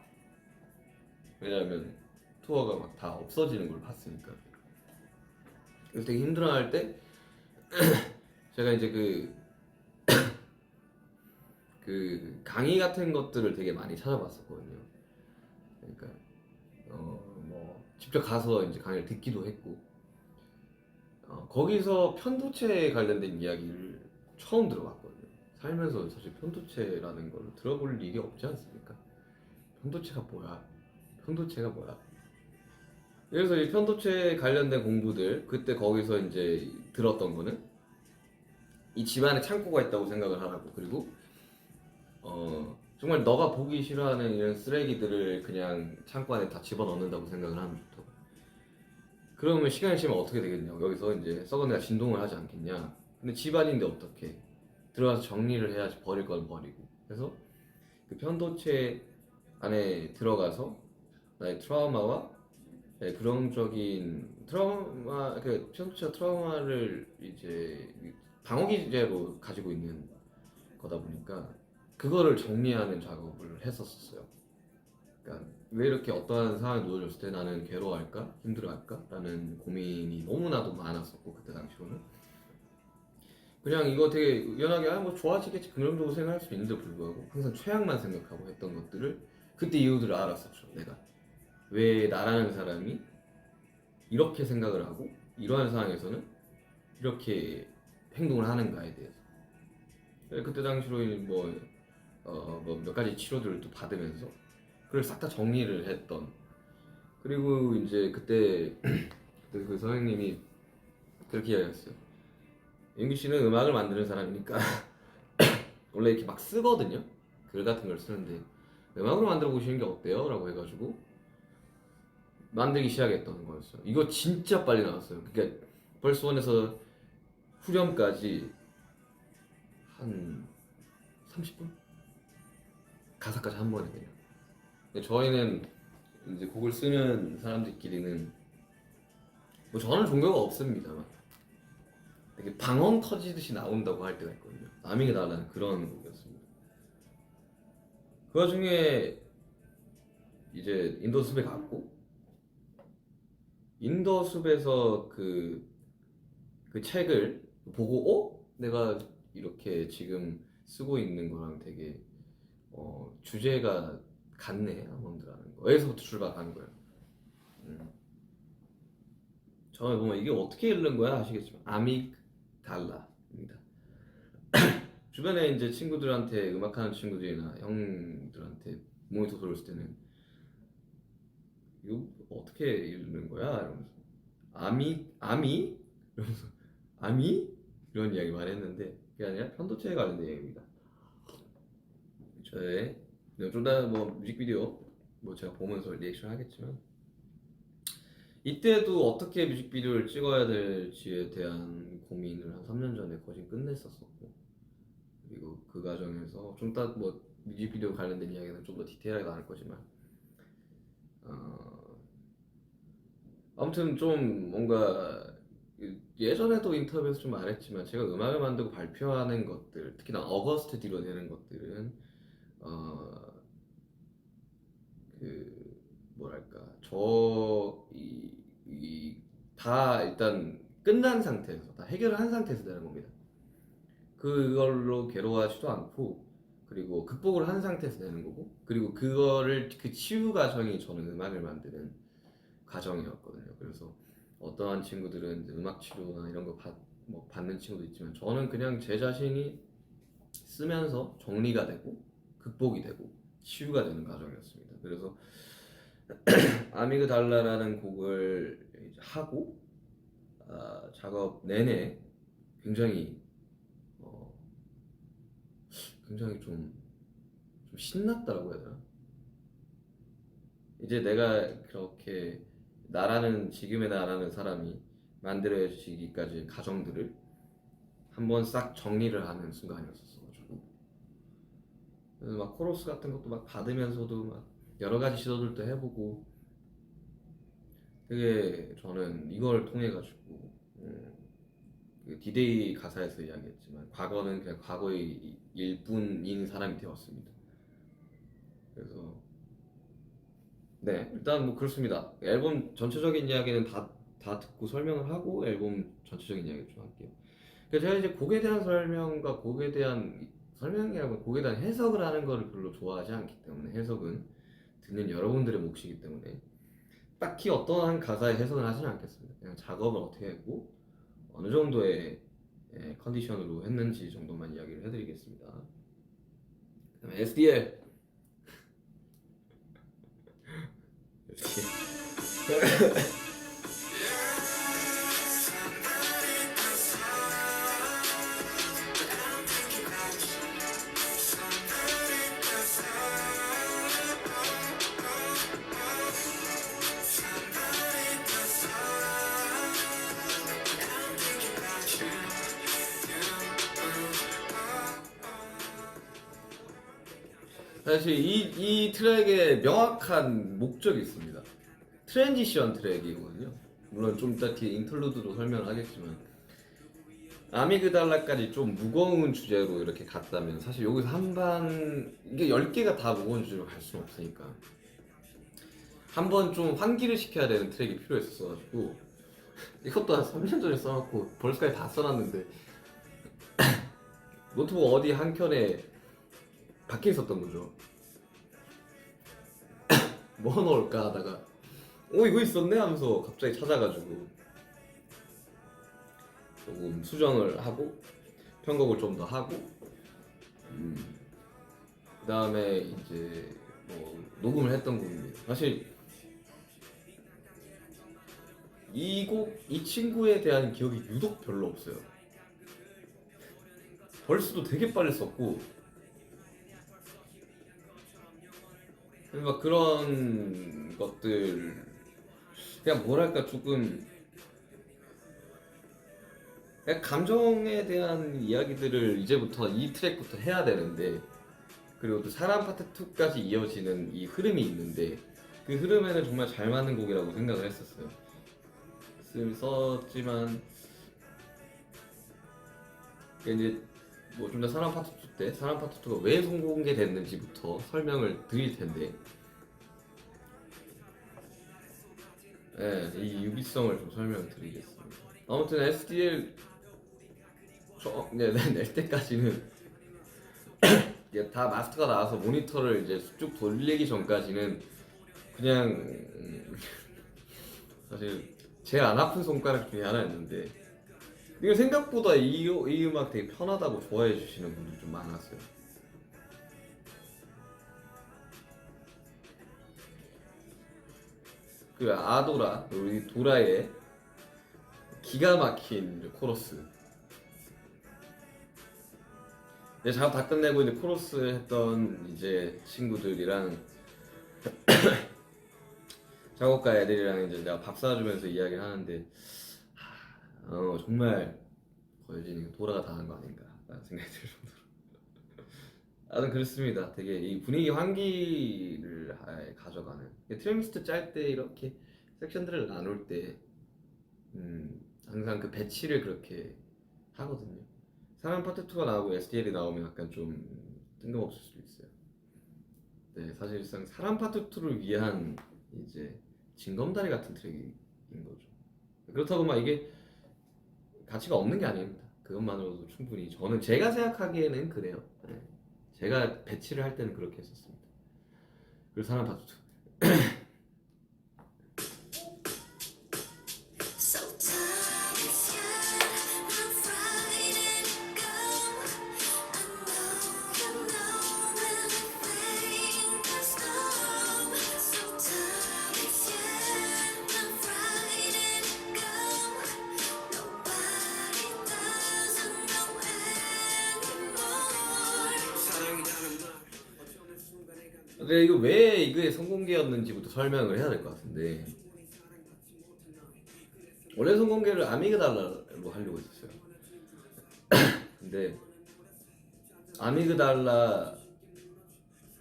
왜냐하면 투어가 막 다 없어지는 걸 봤으니까. 그래서 되게 힘들어할 때 제가 이제 그 강의 같은 것들을 되게 많이 찾아봤었거든요. 그러니까 뭐 직접 가서 이제 강의를 듣기도 했고 거기서 편도체에 관련된 이야기를 처음 들어봤거든요. 살면서 사실 편도체라는 걸 들어볼 일이 없지 않습니까? 편도체가 뭐야? 편도체가 뭐야? 그래서 이 편도체 관련된 공부들 그때 거기서 이제 들었던 거는 이 집안에 창고가 있다고 생각을 하라고 그리고 정말 너가 보기 싫어하는 이런 쓰레기들을 그냥 창고 안에 다 집어넣는다고 생각을 하면 좋다고. 그러면 시간이 지나면 어떻게 되겠냐? 여기서 이제 썩은 애가 진동을 하지 않겠냐? 근데 집안인데 어떻게? 들어가서 정리를 해야지 버릴 건 버리고. 그래서 그 편도체 안에 들어가서 나의 트라우마와 부정적인 트라우마, 그 편도체 트라우마를 이제 방어 기제로 가지고 있는 거다 보니까 그거를 정리하는 작업을 했었어요. 그러니까 왜 이렇게 어떠한 상황에 놓여졌을 때 나는 괴로워할까? 힘들어할까? 라는 고민이 너무나도 많았었고 그때 당시로는 그냥 이거 되게 의연하게 뭐 좋아지겠지 그런 정도 생각할 수 있는데 불구하고 항상 최악만 생각하고 했던 것들을 그때 이유들을 알았었죠. 내가 왜 나라는 사람이 이렇게 생각을 하고 이러한 상황에서는 이렇게 행동을 하는가에 대해서 그때 당시로 뭐 몇 가지 치료들을 또 받으면서 그걸 싹 다 정리를 했던 그리고 이제 그때 그 선생님이 그렇게 이야기했어요. 윤기 씨는 음악을 만드는 사람이니까 원래 이렇게 막 쓰거든요. 글 같은 걸 쓰는데 음악으로 만들어 보시는 게 어때요? 라고 해가지고 만들기 시작했던 거였어요. 이거 진짜 빨리 나왔어요. 그러니까 벌써 원에서 후렴까지 한 30분? 가사까지 한 번에 그냥. 근데 저희는 이제 곡을 쓰는 사람들끼리는 뭐 저는 종교가 없습니다만 되게 방언 터지듯이 나온다고 할 때가 있거든요. 아미가 달라는 그런 곡이었습니다. 그 와중에 이제 인도숲에 갔고 인도숲에서 그 책을 보고 내가 이렇게 지금 쓰고 있는 거랑 되게 주제가 같네 아몬드라는 거에서부터 출발한 거예요. 처음에 보면 이게 어떻게 읽는 거야 아시겠지만 아믹달라입니다. 주변에 이제 친구들한테 음악하는 친구들이나 형들한테 모니터 돌렸을 때는 이거 어떻게 읽는 거야 이러면서 아미 이러면서 아미 이런 이야기 많이 했는데 그게 아니라 편도체에 관련된 이야기입니다. 저의 좀 더 뭐 뮤직비디오 뭐 제가 보면서 리액션 하겠지만 이때도 어떻게 뮤직비디오를 찍어야 될지에 대한 고민을 한 3년 전에 거진 끝냈었었고 그리고 그 과정에서 좀 더 뭐 뮤직비디오 관련된 이야기는 좀 더 디테일하게 나눌 거지만 아무튼 좀 뭔가 예전에도 인터뷰에서 좀 말했지만 제가 음악을 만들고 발표하는 것들 특히나 어거스트 뒤로 내는 것들은 그 뭐랄까 다 일단 끝난 상태에서 다 해결을 한 상태에서 내는 겁니다. 그걸로 괴로워하지도 않고 그리고 극복을 한 상태에서 내는 거고 그리고 그거를 그 치유 과정이 저는 음악을 만드는 과정이었거든요. 그래서 어떠한 친구들은 음악 치료나 이런 거 뭐 받는 친구도 있지만 저는 그냥 제 자신이 쓰면서 정리가 되고 극복이 되고 치유가 되는 과정이었습니다. 그래서 아미그달라라는 곡을 이제 하고 작업 내내 굉장히 굉장히 좀 신났다라고 해야 되나? 이제 내가 그렇게 지금의 나라는 사람이 만들어지기까지의 과정들을 한번 싹 정리를 하는 순간이었었어가지고, 그래서 막 코러스 같은 것도 막 받으면서도 막 여러 가지 시도들도 해보고, 되게 저는 이걸 통해 가지고 그 디데이 가사에서 이야기했지만 과거는 그냥 과거의 일뿐인 사람이 되었습니다. 그래서 네, 일단 뭐 그렇습니다. 앨범 전체적인 이야기는 다 듣고 설명을 하고 앨범 전체적인 이야기 좀 할게요. 그래서 제가 이제 곡에 대한 설명과 곡에 대한 설명이라고 곡에 대한 해석을 하는 거를 별로 좋아하지 않기 때문에, 해석은 듣는 여러분들의 몫이기 때문에 딱히 어떠한 가사의 해석을 하지는 않겠습니다. 그냥 작업을 어떻게 했고 어느 정도의 컨디션으로 했는지 정도만 이야기를 해드리겠습니다. 그다음에 SDL 사실 이 트랙에 명확한 목적이 있습니다. 트랜지션 트랙이거든요. 물론 좀 이따 뒤에 인터루드로 설명을 하겠지만, 아미그달라까지 좀 무거운 주제로 이렇게 갔다면 사실 여기서 이게 10개가 다 무거운 주제로 갈 수는 없으니까 한 번 좀 환기를 시켜야 되는 트랙이 필요했었어가지고 이것도 한 3년 전에 써놨고 벌써까지 다 써놨는데 노트북 어디 한켠에 박혀 있었던 거죠. 뭐 넣을까 하다가 이거 있었네 하면서 갑자기 찾아가지고 조금 수정을 하고 편곡을 좀 더 하고 그 다음에 이제 뭐 녹음을 했던 곡입니다. 사실 이 친구에 대한 기억이 유독 별로 없어요. 벌스도 되게 빨리 썼고, 막 그런 것들, 그냥 뭐랄까 조금 그냥 감정에 대한 이야기들을 이제부터 이 트랙부터 해야 되는데, 그리고 또 사람 파트 2까지 이어지는 이 흐름이 있는데 그 흐름에는 정말 잘 맞는 곡이라고 생각을 했었어요. 썼지만 이제 뭐 좀 더 사람 파트 2 때 사람 파트 2가 왜 공개됐는지부터 설명을 드릴 텐데, 이 유기성을 좀 설명을 드리겠습니다. 아무튼 SDL 낼 때까지는 이게 다 마스터가 나와서 모니터를 이제 쭉 돌리기 전까지는 그냥 사실 제일 안 아픈 손가락 중에 하나였는데, 이거 생각보다 이 음악 되게 편하다고 좋아해 주시는 분들이 좀 많았어요. 그 아도라, 우리 도라의 기가 막힌 코러스. 이제 작업 다 끝내고 이제 코러스 했던 이제 친구들이랑 작곡가 애들이랑 이제 내가 밥 사주면서 이야기를 하는데, 정말 거유진이 도라가 다 한 거 아닌가 라는 생각이 들 정도로 아무튼 그렇습니다. 되게 이 분위기 환기를 가져가는, 트랙리스트 짤 때 이렇게 섹션들을 나눌 때 항상 그 배치를 그렇게 하거든요. 사람 파트 2가 나오고 SDL이 나오면 약간 좀 뜬금없을 수도 있어요. 네, 사실상 사람 파트 2를 위한 이제 징검다리 같은 트랙인 거죠. 그렇다고 막 이게 가치가 없는 게 아닙니다. 그것만으로도 충분히 제가 생각하기에는 그래요. 네. 제가 배치를 할 때는 그렇게 했었습니다. 그리고 사람 파트 2. 근데 이거 왜 이게 선공개였는지부터 설명을 해야 될 것 같은데, 원래 선공개를 아미그달라로 하려고 했었어요. 근데 아미그달라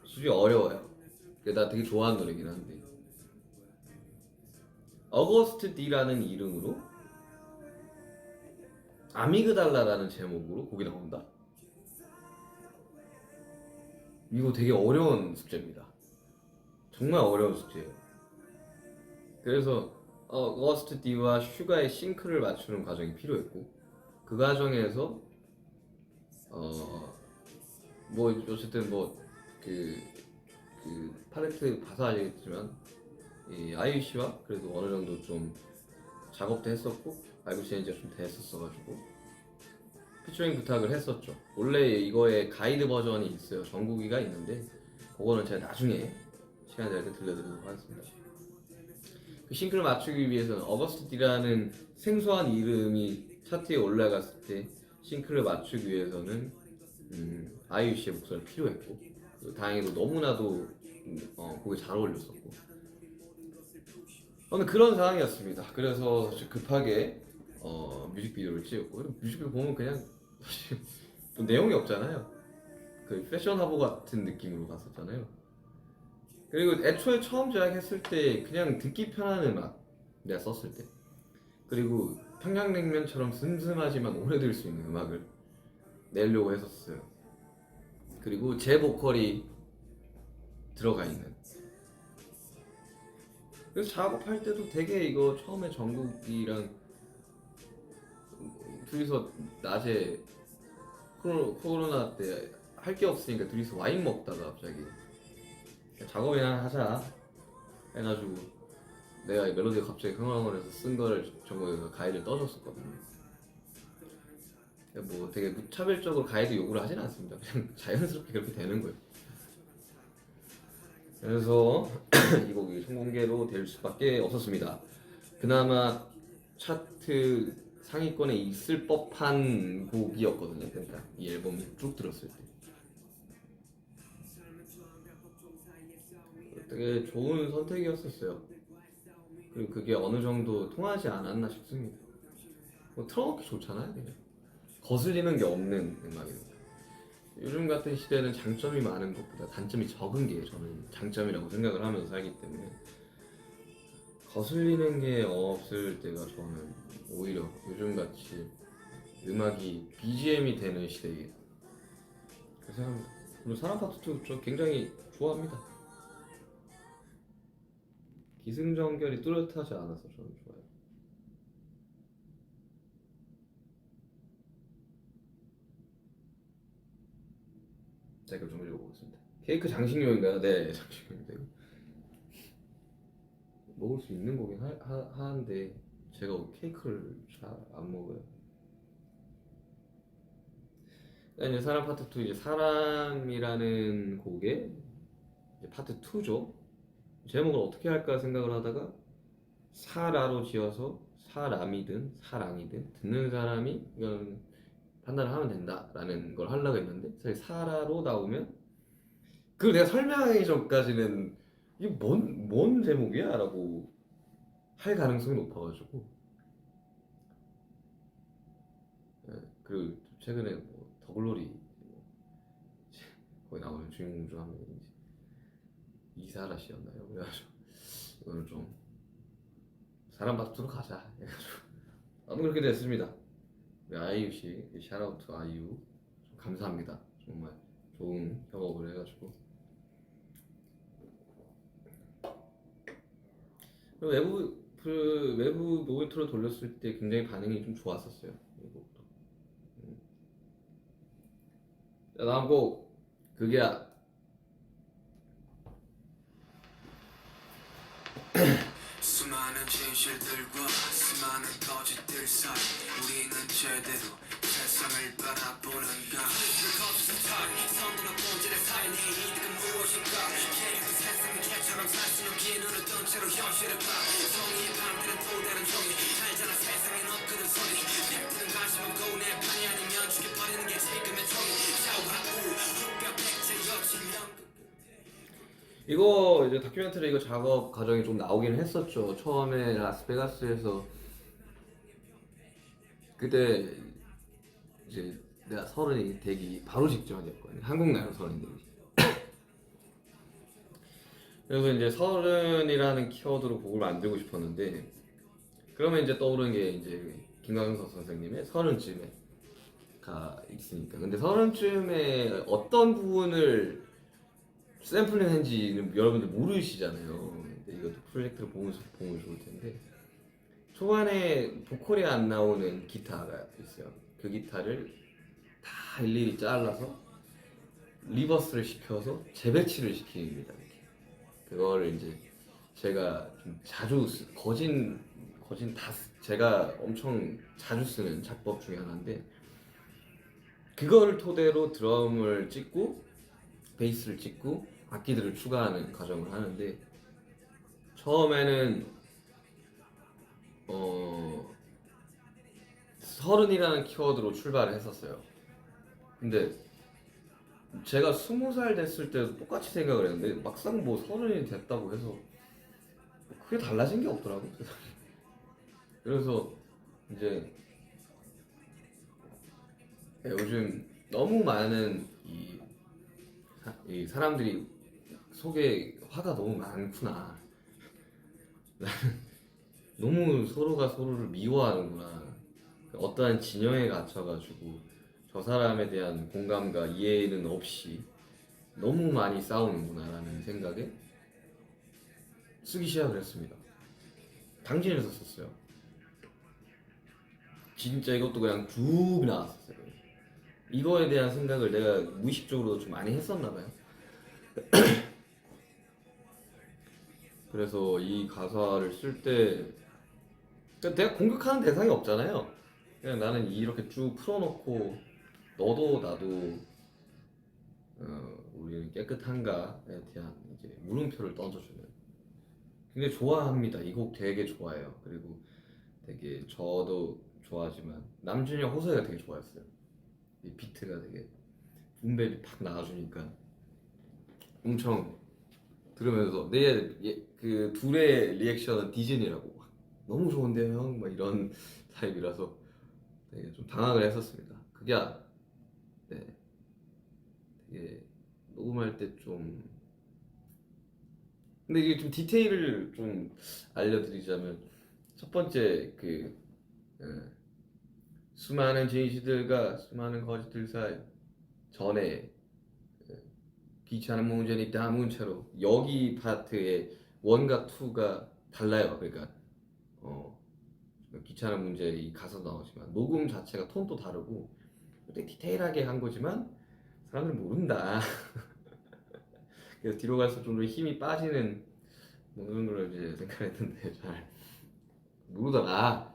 솔직히 어려워요. 나 되게 좋아하는 노래긴 한데, 어거스트 D라는 이름으로 아미그달라라는 제목으로 곡이 나온다? 이거 되게 어려운 숙제입니다. 정말 어려운 숙제예요. 그래서 어거스트 D와 슈가의 싱크를 맞추는 과정이 필요했고, 그 과정에서 뭐 어쨌든 그 팔레트 봐서 알겠지만 이 아이유 씨와 그래도 어느 정도 좀 작업도 했었고 알고 지낸 지가 좀 됐었어가지고 피처링 부탁을 했었죠. 원래 이거의 가이드 버전이 있어요. 전국이가 있는데 그거는 제가 나중에 시간 될 때 들려드리도록 하겠습니다. 그 싱크를 맞추기 위해서는 어거스트 D라는 생소한 이름이 차트에 올라갔을 때 싱크를 맞추기 위해서는 아이유 씨의 목소리가 필요했고, 다행히도 너무나도 곡에 잘 어울렸었고, 그런 상황이었습니다. 그래서 급하게 뮤직비디오를 찍었고, 뮤직비디오 보면 그냥 사실 또 내용이 없잖아요. 그 패션 화보 같은 느낌으로 갔었잖아요. 그리고 애초에 처음 제작했을 때 그냥 듣기 편한 음악, 내가 썼을 때, 그리고 평양냉면처럼 슴슴하지만 오래 들을 수 있는 음악을 내려고 했었어요. 그리고 제 보컬이 들어가 있는. 그래서 작업할 때도 되게 이거 처음에 정국이랑 둘이서 낮에 코로나 때 할 게 없으니까 둘이서 와인 먹다가 갑자기 작업이나 하자 해가지고 내가 멜로디가 갑자기 흥얼흥얼해서 쓴 거를 정국이가 가이드를 떠줬었거든요. 뭐 되게 무차별적으로 가이드 요구를 하진 않습니다. 그냥 자연스럽게 그렇게 되는 거예요. 그래서 이 곡이 선공개로 될 수밖에 없었습니다. 그나마 차트 상위권에 있을 법한 곡이었거든요. 그러니까 이 앨범 쭉 들었을 때 되게 좋은 선택이었었어요. 그리고 그게 어느 정도 통하지 않았나 싶습니다. 뭐 틀어놓기 좋잖아요. 그냥 거슬리는 게 없는 음악이니까. 요즘 같은 시대는 장점이 많은 것보다 단점이 적은 게 저는 장점이라고 생각을 하면서 살기 때문에 거슬리는 게 없을 때가 저는 오히려 요즘같이 음악이 BGM이 되는 시대에 그렇게 생각합니다. 그리고 사랑 파트 2 저 굉장히 좋아합니다. 기승전결이 뚜렷하지 않아서 저는 좋아요. 자, 그럼 좀 읽어보겠습니다. 케이크 장식용인가요? 네, 장식용입니다. 먹을 수 있는 거긴 하는데 제가 케이크를 잘 안 먹어요. 이제 사랑 파트 2 이제 사랑이라는 곡의 이제 파트 2죠. 제목을 어떻게 할까 생각을 하다가 사라로 지어서 사람이든 사랑이든 듣는 사람이 이건 판단을 하면 된다라는 걸 하려고 했는데 사실 사라로 나오면 그걸 내가 설명하기 전까지는 이게 뭔 제목이야? 라고 할 가능성이 높아가지고 그리고 최근에 뭐 더글로리 거기 나오는 주인공 중 한 명이 이사라 씨였나요? 그래가지고 이거는 좀 사람 파트로 가자 해가지고 아무튼 그렇게 됐습니다. 아이유 씨 샤라우트 아이유 감사합니다. 정말 좋은 협업을 해가지고 외부 모니터로 돌렸을 때 굉장히 반응이 좀 좋았었어요. 이 곡도. 자, 다음 곡 그게야. 수많은 진실들과 수많은 거짓들 사이 우리는 제대로 세상을 바라보는가 거짓을 타이 성공한 본질의 사이에 이득은 무엇인가 그 세상은 개처럼 살 수 없기에 눈을 뜬 채로 현실을 봐 종이의 밤들은 또 다른 종이 알잖아 세상엔 없거든 소리 팩트는 관심 없고 내 편이 아니면 죽여버리는 게 지금의 종이 좌우하우 흑뼈 백제 여치면 이거 이제 다큐멘터리 이거 작업 과정이 좀 나오긴 했었죠. 처음에 라스베가스에서 그때 이제 내가 서른이 되기 바로 직전이었거든요. 한국 나이로 서른이 되기. 그래서 이제 서른이라는 키워드로 곡을 만들고 싶었는데 그러면 이제 떠오르는 게 이제 김광석 선생님의 서른쯤에가 있으니까. 근데 서른쯤에 어떤 부분을 샘플링한지는 여러분들 모르시잖아요. 근데 이것도 프로젝트를 보면 좋을 텐데 초반에 보컬이 안 나오는 기타가 있어요. 그 기타를 다 일일이 잘라서 리버스를 시켜서 재배치를 시킵니다. 이렇게. 그거를 이제 제가 좀 자주 거진 다 제가 엄청 자주 쓰는 작법 중에 하나인데 그거를 토대로 드럼을 찍고 베이스를 찍고 악기들을 추가하는 과정을 하는데 처음에는 서른이라는 키워드로 출발을 했었어요. 근데 제가 20살 됐을 때도 똑같이 생각을 했는데 막상 뭐 서른이 됐다고 해서 크게 달라진 게 없더라고. 그래서 이제 요즘 너무 많은 이 사람들이 속에 화가 너무 많구나. 너무 서로가 서로를 미워하는구나. 어떠한 진영에 갇혀가지고 저 사람에 대한 공감과 이해는 없이 너무 많이 싸우는구나라는 생각에 쓰기 시작을 했습니다. 당진에서 썼어요. 진짜 이것도 그냥 쭉 나왔었어요. 이거에 대한 생각을 내가 무의식적으로 좀 많이 했었나 봐요. 그래서 이 가사를 쓸 때 내가 공격하는 대상이 없잖아요. 그냥 나는 이렇게 쭉 풀어놓고 너도 나도 우리는 깨끗한가에 대한 이제 물음표를 던져주는. 근데 좋아합니다. 이 곡 되게 좋아해요. 그리고 되게 저도 좋아하지만 남준형 호소이가 되게 좋아했어요. 이 비트가 되게 붐벨이 팍 나와주니까 엄청 들으면서 그 둘의 리액션은 디즈니라고 막 너무 좋은데요 형? 막 이런 타입이라서 되게 좀 당황을 했었습니다. 그게 네, 되게 녹음할 때 좀 근데 이게 좀 디테일을 좀 알려드리자면 첫 번째 수많은 진실들과 수많은 거짓들 사이 전에 귀찮은 문제니 다문체로 여기 파트의 1과 2가 달라요. 그러니까 귀찮은 문제 이 가사 나오지만 녹음 자체가 톤도 다르고 되게 디테일하게 한 거지만 사람들은 모른다. 그래서 뒤로 갈수록 좀 더 힘이 빠지는 뭐 그런 걸 이제 생각했는데 잘 모르더라.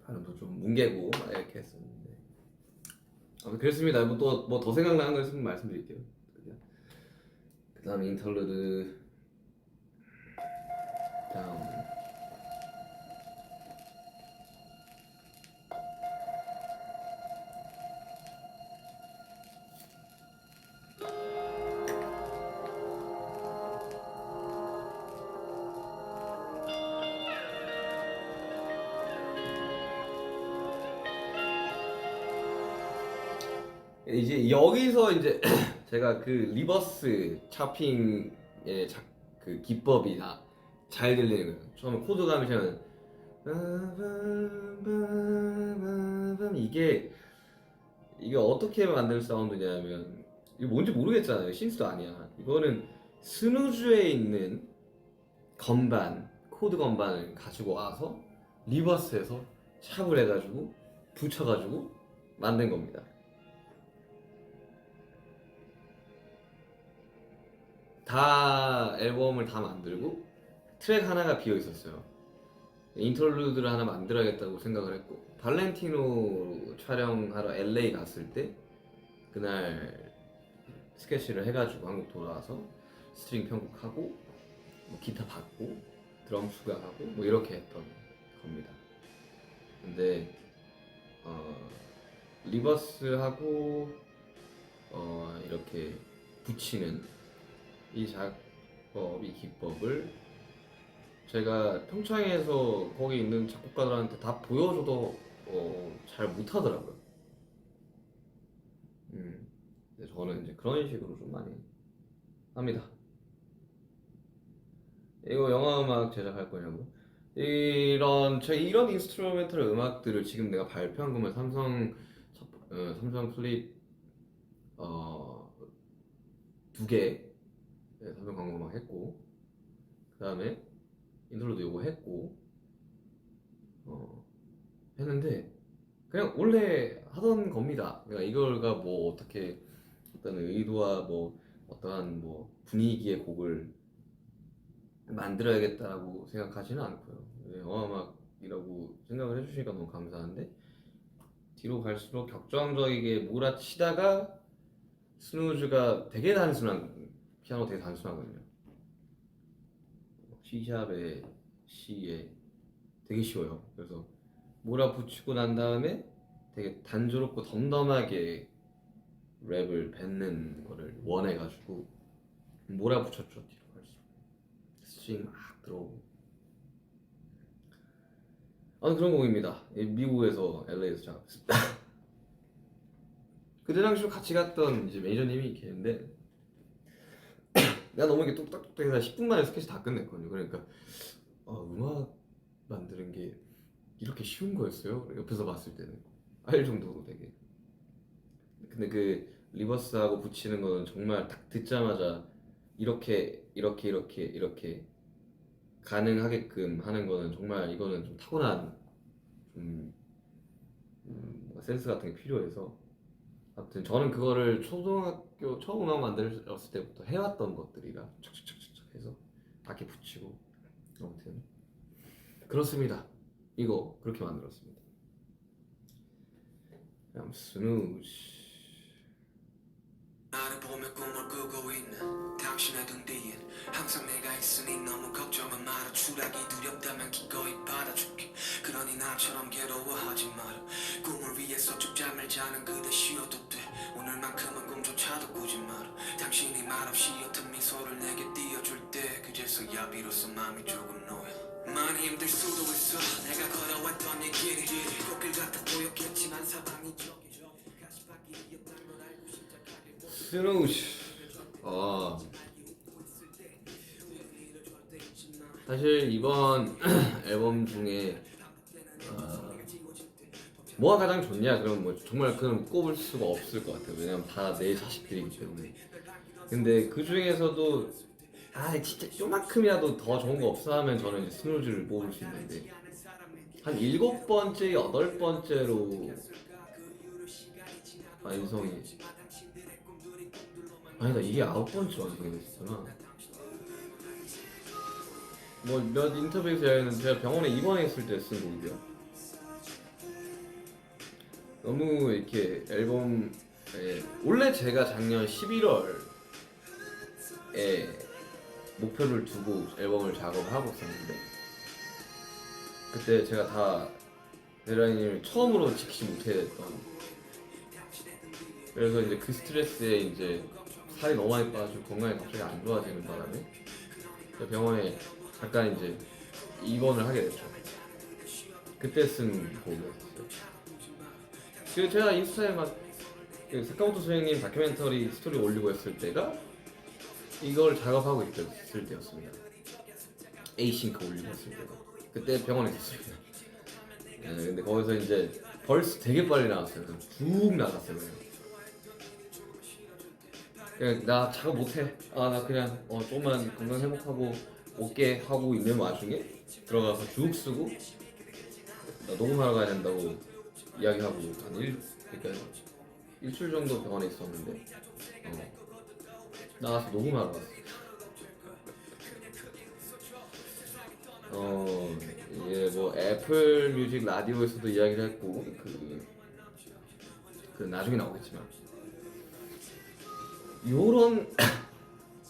발음도 좀 뭉개고 막 이렇게 했었는데 그랬습니다. 뭐 또 뭐 더 생각나는 거 있으면 말씀드릴게요. 그 다음에 인터루드 다음 이제 여기서 이제 제가 그 리버스 차핑의 그 기법이 잘 들리는 거예요. 처음에 코드 감으시면 이게 어떻게 만들 사운드냐면 이게 뭔지 모르겠잖아요. 신스도 아니야. 이거는 스누즈에 있는 건반, 코드 건반을 가지고 와서 리버스해서 샵을 해가지고 붙여가지고 만든 겁니다. 다 앨범을 다 만들고 트랙 하나가 비어 있었어요. 인터루드를 하나 만들어야겠다고 생각을 했고 발렌티노 촬영하러 LA 갔을 때 그날 스케치를 해가지고 한국 돌아와서 스트링 편곡하고 뭐 기타 받고 드럼 추가하고 뭐 이렇게 했던 겁니다. 근데 리버스하고 이렇게 붙이는 이 작법, 이 기법을 제가 평창에서 거기 있는 작곡가들한테 다 보여줘도 잘 못하더라고요. 근데 저는 이제 그런 식으로 좀 많이 합니다. 이거 영화 음악 제작할 거냐고? 이런 인스트루멘털 음악들을 지금 내가 발표한 거면 삼성 플립 2개 삼성 광고만 했고, 그 다음에 인트로도 요거 했고 했는데 그냥 원래 하던 겁니다. 그러니까 이걸가 뭐 어떻게 어떤 의도와 뭐 어떠한 뭐 분위기의 곡을 만들어야겠다라고 생각하지는 않고요. 영화음악이라고 생각을 해주시니까 너무 감사한데, 뒤로 갈수록 격정적이게 몰아치다가 스누즈가 되게 단순한, 피아노 되게 단순하거든요. C샵의 C에 되게 쉬워요. 그래서 몰아붙이고 난 다음에 되게 단조롭고 덤덤하게 랩을 뱉는 거를 원해가지고 몰아붙였죠. 뒤로 갈수록 스트링 막 들어오고. 그런 곡입니다. 미국에서 LA에서 작업했습니다. 그때 당시로 같이 갔던 이제 매니저님이 계는데, 내가 너무 이렇게 뚝딱뚝딱해서 10분 만에 스케치 다 끝냈거든요. 그러니까 음악 만드는 게 이렇게 쉬운 거였어요? 옆에서 봤을 때는 알 정도로 되게. 근데 그 리버스하고 붙이는 거는 정말 딱 듣자마자 이렇게 가능하게끔 하는 거는 정말, 이거는 좀 타고난 센스 같은 게 필요해서, 아무튼 저는 그거를 초등학교 처음 음악 만들었을 때부터 해왔던 것들이라 착착착착 해서 악기 붙이고, 아무튼 그렇습니다. 이거 그렇게 만들었습니다. 그냥 스누즈. 나를 보며 꿈을 꾸고 있는 당신의 등 뒤엔 항상 내가 있으니 너무 걱정은 마라. 추락이 두렵다면 기꺼이 받아줄게. 그러니 나처럼 괴로워하지 마라. 꿈을 위해서 쭉 잠을 자는 그대 쉬어도 돼. 오늘만큼은 꿈조차도 꾸지 마라. 당신이 말없이 옅은 미소를 내게 띄워줄 때 그제서야 비로소 마음이 조금 놓여. 많이 힘들 수도 있어. 내가 걸어왔던 이 길이 꽃길 같아 보였겠지만 사방이 저기 가시밭길이었단 걸 알고 시작하길. 스누즈. 사실 이번 앨범 중에 뭐가 가장 좋냐, 그러면 뭐 정말 그건 꼽을 수가 없을 것 같아요. 왜냐면 다 내 자식들이기 때문에. 근데 그 중에서도 진짜 요만큼이라도 더 좋은 거 없어 하면 저는 이제 스누즈를 뽑을 수 있는데, 한 7번째, 8번째로 완성이, 아니다, 이게 9번째 완성이 됐구나. 뭐 몇 인터뷰에서 이야기는 제가 병원에 입원했을 때 쓴 곡이고요. 너무 이렇게 앨범에, 원래 제가 작년 11월에 목표를 두고 앨범을 작업하고 있었는데, 그때 제가 다 데드라인을 처음으로 지키지 못했던, 그래서 이제 그 스트레스에 이제 살이 너무 많이 빠지고 건강이 갑자기 안 좋아지는 바람에 병원에 잠깐 이제 입원을 하게 됐죠. 그때 쓴 곡이었어요. 그 제가 인스타에 막 사카모토 선생님 다큐멘터리 스토리 올리고 했을 때가 이걸 작업하고 있을 때였습니다. 에이싱크 올리고 했을 때가. 그때 병원에 있었어요. 근데 거기서 이제 벌써 되게 빨리 나왔어요. 쭉 나갔어요. 그냥 나 작업 못해. 나 그냥 조금만 건강 회복하고 올게 하고 있는 와중에 들어가서 쭉 쓰고, 나 녹음하러 가야 된다고 이야기하고 그러니까 일주일 정도 병원에 있었는데 나가서 녹음하러 갔어요. 이게 뭐 애플 뮤직 라디오에서도 이야기를 했고, 그 나중에 나오겠지만 요런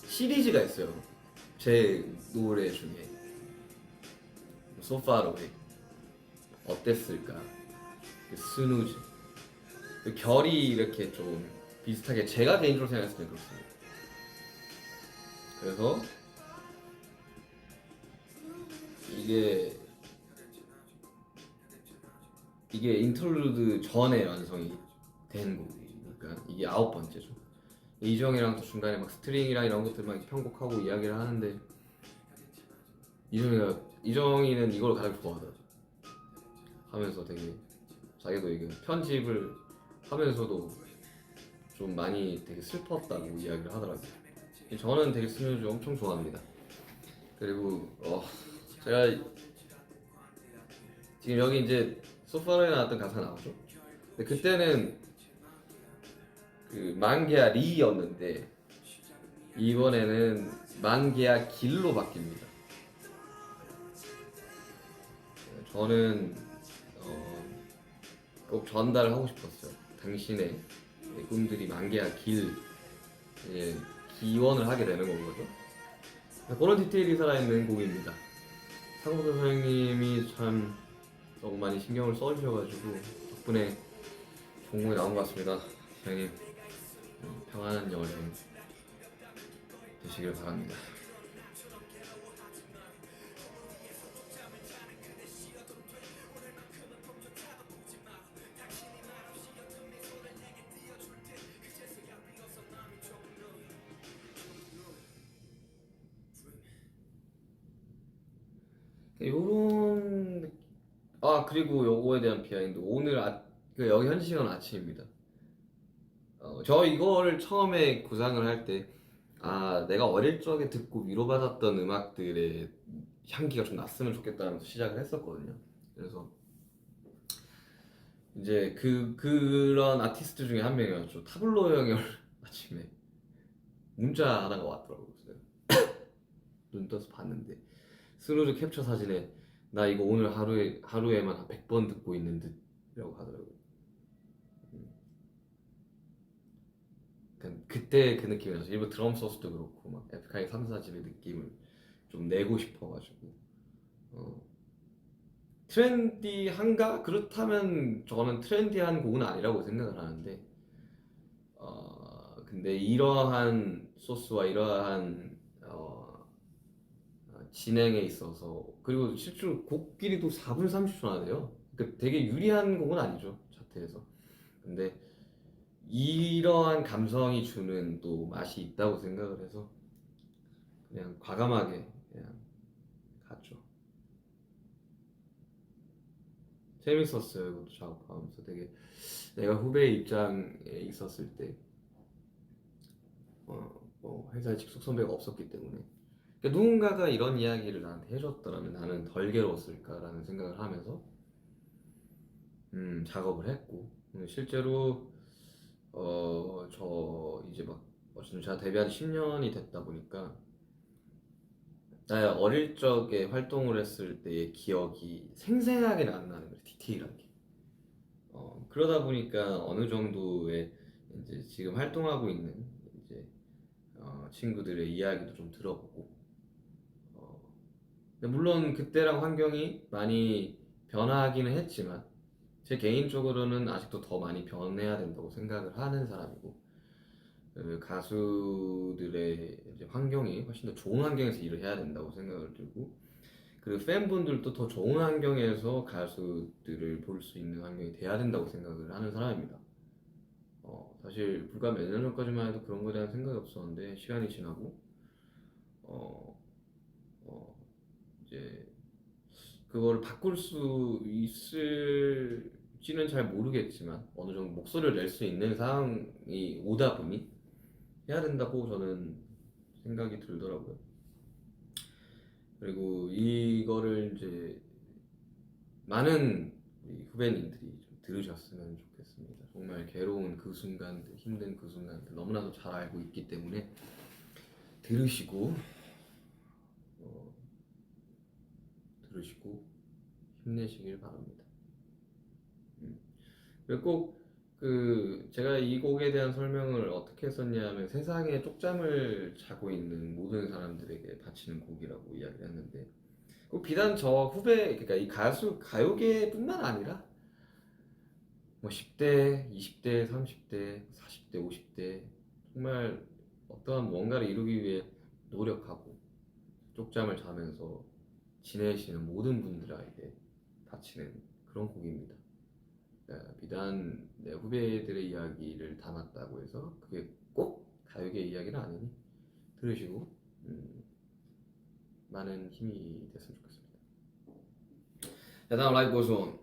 시리즈가 있어요. 제 노래 중에 So Far Away, 어땠을까, 스누즈, 결이 이렇게 좀 비슷하게 제가 개인적으로 생각했을 때 그렇습니다. 그래서 이게 인터루드 전에 완성이 된 곡이니까 이게 9번째죠. 이정이랑 또 중간에 막 스트링이랑 이런 것들 막 편곡하고 이야기를 하는데 이정이는 이걸 가장 좋아하더라고. 하면서 되게 자기도 이게 편집을 하면서도 좀 많이 되게 슬펐다고 이야기를 하더라고요. 저는 되게 스누즈 엄청 좋아합니다. 그리고 제가 지금 여기 이제 소파로에 나왔던 가사가 나오죠. 근데 그때는 그 만개야 리였는데 이번에는 만개야 길로 바뀝니다. 저는 꼭 전달하고 싶었어요. 당신의 꿈들이 만개야 길 기원을 하게 되는 건 거죠. 그런 디테일이 살아있는 곡입니다. 상무도 선생님이 참 너무 많이 신경을 써주셔가지고 덕분에 좋은 곡이 나온 것 같습니다. 선생님 평안한 여행 되시길 바랍니다. 요런 그리고 요거에 대한 비하인드 오늘 여기 현지 시간 아침입니다. 저 이거를 처음에 구상을 할 때 내가 어릴 적에 듣고 위로받았던 음악들의 향기가 좀 났으면 좋겠다면서 시작을 했었거든요. 그래서 이제 그런 아티스트 중에 한 명이었죠. 타블로 형이 아침에 문자 하나가 왔더라고요. 눈 떠서 봤는데 스누즈 캡처 사진에 나 이거 오늘 하루에만 한 100번 듣고 있는 듯이라고 하더라고요. 그때 그 느낌이 나서 일부 드럼 소스도 그렇고 막 에픽하이 3, 4집의 느낌을 좀 내고 싶어가지고 트렌디한가? 그렇다면 저는 트렌디한 곡은 아니라고 생각을 하는데 근데 이러한 소스와 이러한 진행에 있어서 그리고 실제로 곡 길이도 4분 30초나 돼요. 그러니까 되게 유리한 곡은 아니죠 차트에서. 근데 이러한 감성이 주는 또 맛이 있다고 생각을 해서 그냥 과감하게 그냥 갔죠. 재밌었어요. 이것도 작업하면서 되게 내가 후배 입장에 있었을 때 회사에 직속 선배가 없었기 때문에 그러니까 누군가가 이런 이야기를 나한테 해줬더라면 나는 덜 괴로웠을까라는 생각을 하면서 작업을 했고 실제로 저 이제 막 어쨌든 제가 데뷔한 10년이 됐다 보니까 나의 어릴 적에 활동을 했을 때의 기억이 생생하게는 안 나는 거예요. 디테일하게. 그러다 보니까 어느 정도의 이제 지금 활동하고 있는 이제 친구들의 이야기도 좀 들어보고 근데 물론 그때랑 환경이 많이 변화하기는 했지만 제 개인적으로는 아직도 더 많이 변해야 된다고 생각을 하는 사람이고 그 가수들의 이제 환경이 훨씬 더 좋은 환경에서 일을 해야 된다고 생각을 들고 그리고 팬분들도 더 좋은 환경에서 가수들을 볼 수 있는 환경이 돼야 된다고 생각을 하는 사람입니다. 사실 불과 몇 년 전까지만 해도 그런 거에 대한 생각이 없었는데 시간이 지나고 이제 그거를 바꿀 수 있을지는 잘 모르겠지만 어느 정도 목소리를 낼 수 있는 상황이 오다 보니 해야 된다고 저는 생각이 들더라고요. 그리고 이거를 이제 많은 우리 후배님들이 좀 들으셨으면 좋겠습니다. 정말 괴로운 그 순간들, 힘든 그 순간들 너무나도 잘 알고 있기 때문에 들으시고 힘내시길 바랍니다. 그리고 꼭 제가 이 곡에 대한 설명을 어떻게 했었냐면 세상에 쪽잠을 자고 있는 모든 사람들에게 바치는 곡이라고 이야기를 했는데 꼭 비단 저 후배 그러니까 이 가요계뿐만 아니라 뭐 10대, 20대, 30대, 40대, 50대 정말 어떠한 무언가를 이루기 위해 노력하고 쪽잠을 자면서 지내시는 모든 분들에게 바치는 그런 곡입니다. 비단 내 후배들의 이야기를 담았다고 해서 그게 꼭 가요계의 이야기는 아니니 들으시고 많은 힘이 됐으면 좋겠습니다. 자, 다음 라이브 고스 온.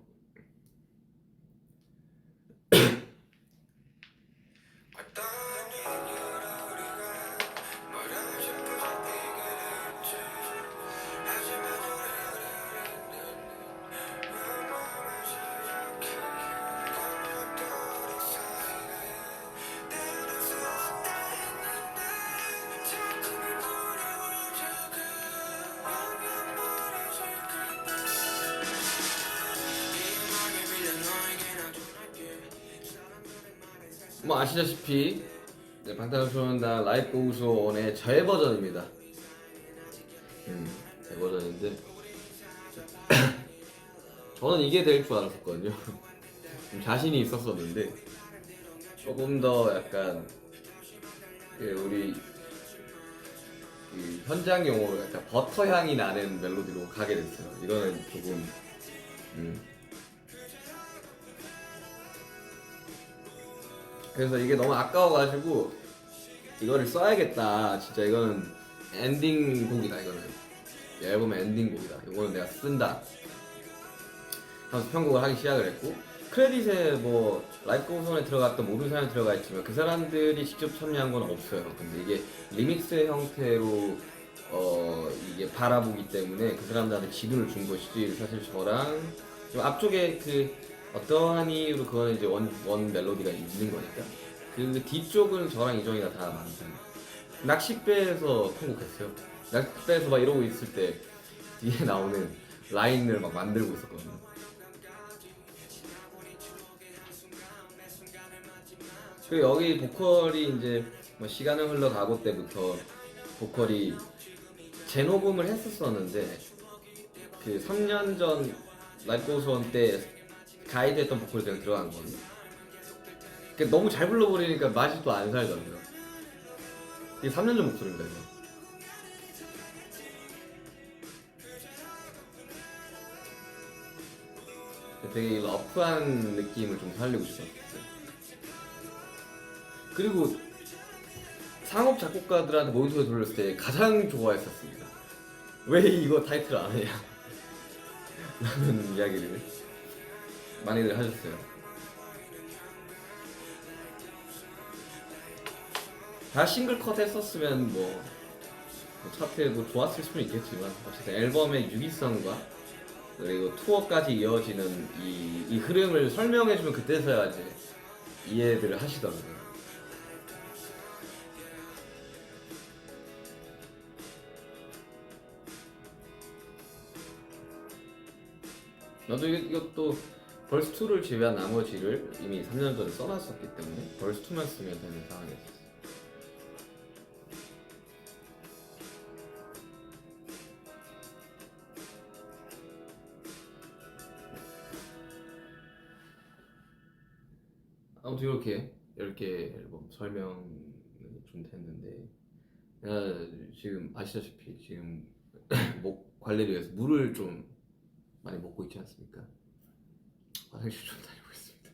뭐 아시다시피 방탄소년단 라이브 고스 온의 재버전입니다. 재버전인데 저는 이게 될 줄 알았었거든요. 좀 자신이 있었었는데 조금 더 약간 우리 현장용으로 약간 버터 향이 나는 멜로디로 가게 됐어요. 이거는 조금 그래서 이게 너무 아까워가지고 이거를 써야겠다. 진짜 이거는 엔딩 곡이다. 이거는 이 앨범의 엔딩 곡이다. 이거는 내가 쓴다 하면서 편곡을 하기 시작을 했고, 크레딧에 뭐 라이브 고스온에 들어갔던 모든 사람이 들어가 있지만 그 사람들이 직접 참여한 건 없어요. 근데 이게 리믹스 형태로 이게 바라보기 때문에 그 사람들한테 지분을 준 것이지, 사실 저랑 좀 앞쪽에 그 어떠한 이유로 그거는 이제 원 멜로디가 있는 거니까 그 뒤쪽은 저랑 이정이가 다 만든 낚싯배에서 편곡했어요. 낚싯배에서 막 이러고 있을 때 뒤에 나오는 라인을 막 만들고 있었거든요. 그리고 여기 보컬이 이제 뭐 시간을 흘러가고 때부터 보컬이 재녹음을 했었었는데 그 3년 전 라이브 고스 온 때 가이드 했던 보컬이 제가 들어간 거거든요. 너무 잘 불러버리니까 맛이 또 안 살더라고요. 이게 3년 전 목소리입니다, 이거. 되게 러프한 느낌을 좀 살리고 싶었어요. 그리고 상업 작곡가들한테 모니터에 돌렸을 때 가장 좋아했었습니다. 왜 이거 타이틀 안 해야? 라는 이야기를 많이들 하셨어요. 다 싱글 컷 했었으면 뭐 차트에도 좋았을 수는 있겠지만 어쨌든 앨범의 유기성과 그리고 투어까지 이어지는 이 흐름을 설명해주면 그때서야 이제 이해들을 하시더라고요. 나도 이것도 벌스 2를 제외한 나머지를 이미 3년 전에 써놨었기 때문에 벌스 2만 쓰면 되는 상황이었어요. 아무튼 이렇게 앨범 설명이 좀 됐는데, 지금 아시다시피 지금 목 관리를 위해서 물을 좀 많이 먹고 있지 않습니까? 화장실 좀 다니고 있습니다.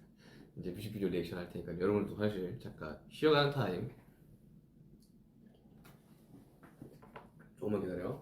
이제 뮤직비디오 리액션 할 테니까 여러분도 사실 잠깐 쉬어가는 타임 조금만 기다려.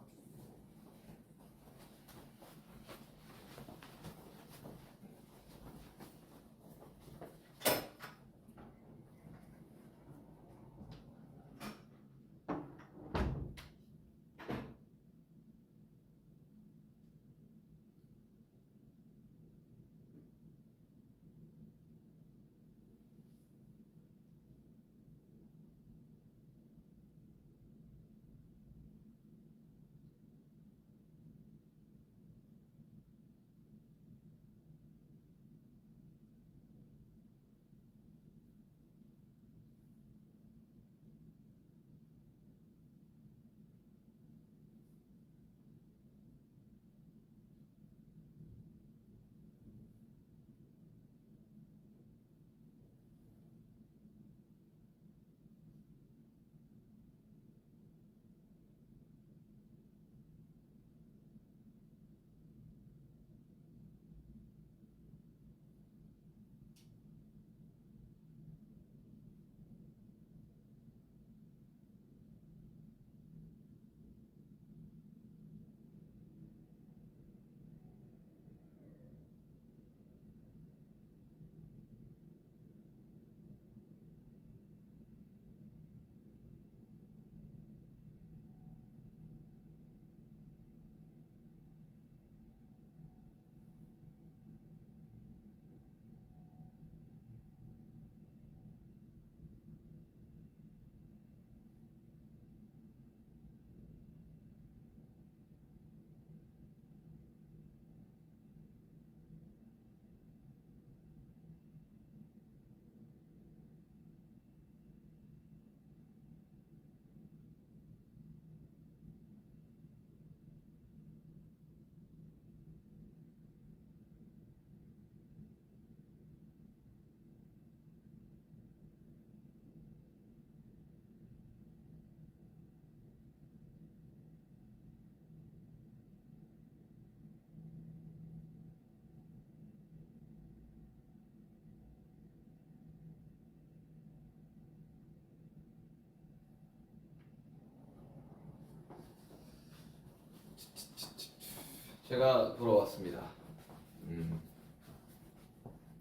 제가 돌아왔습니다.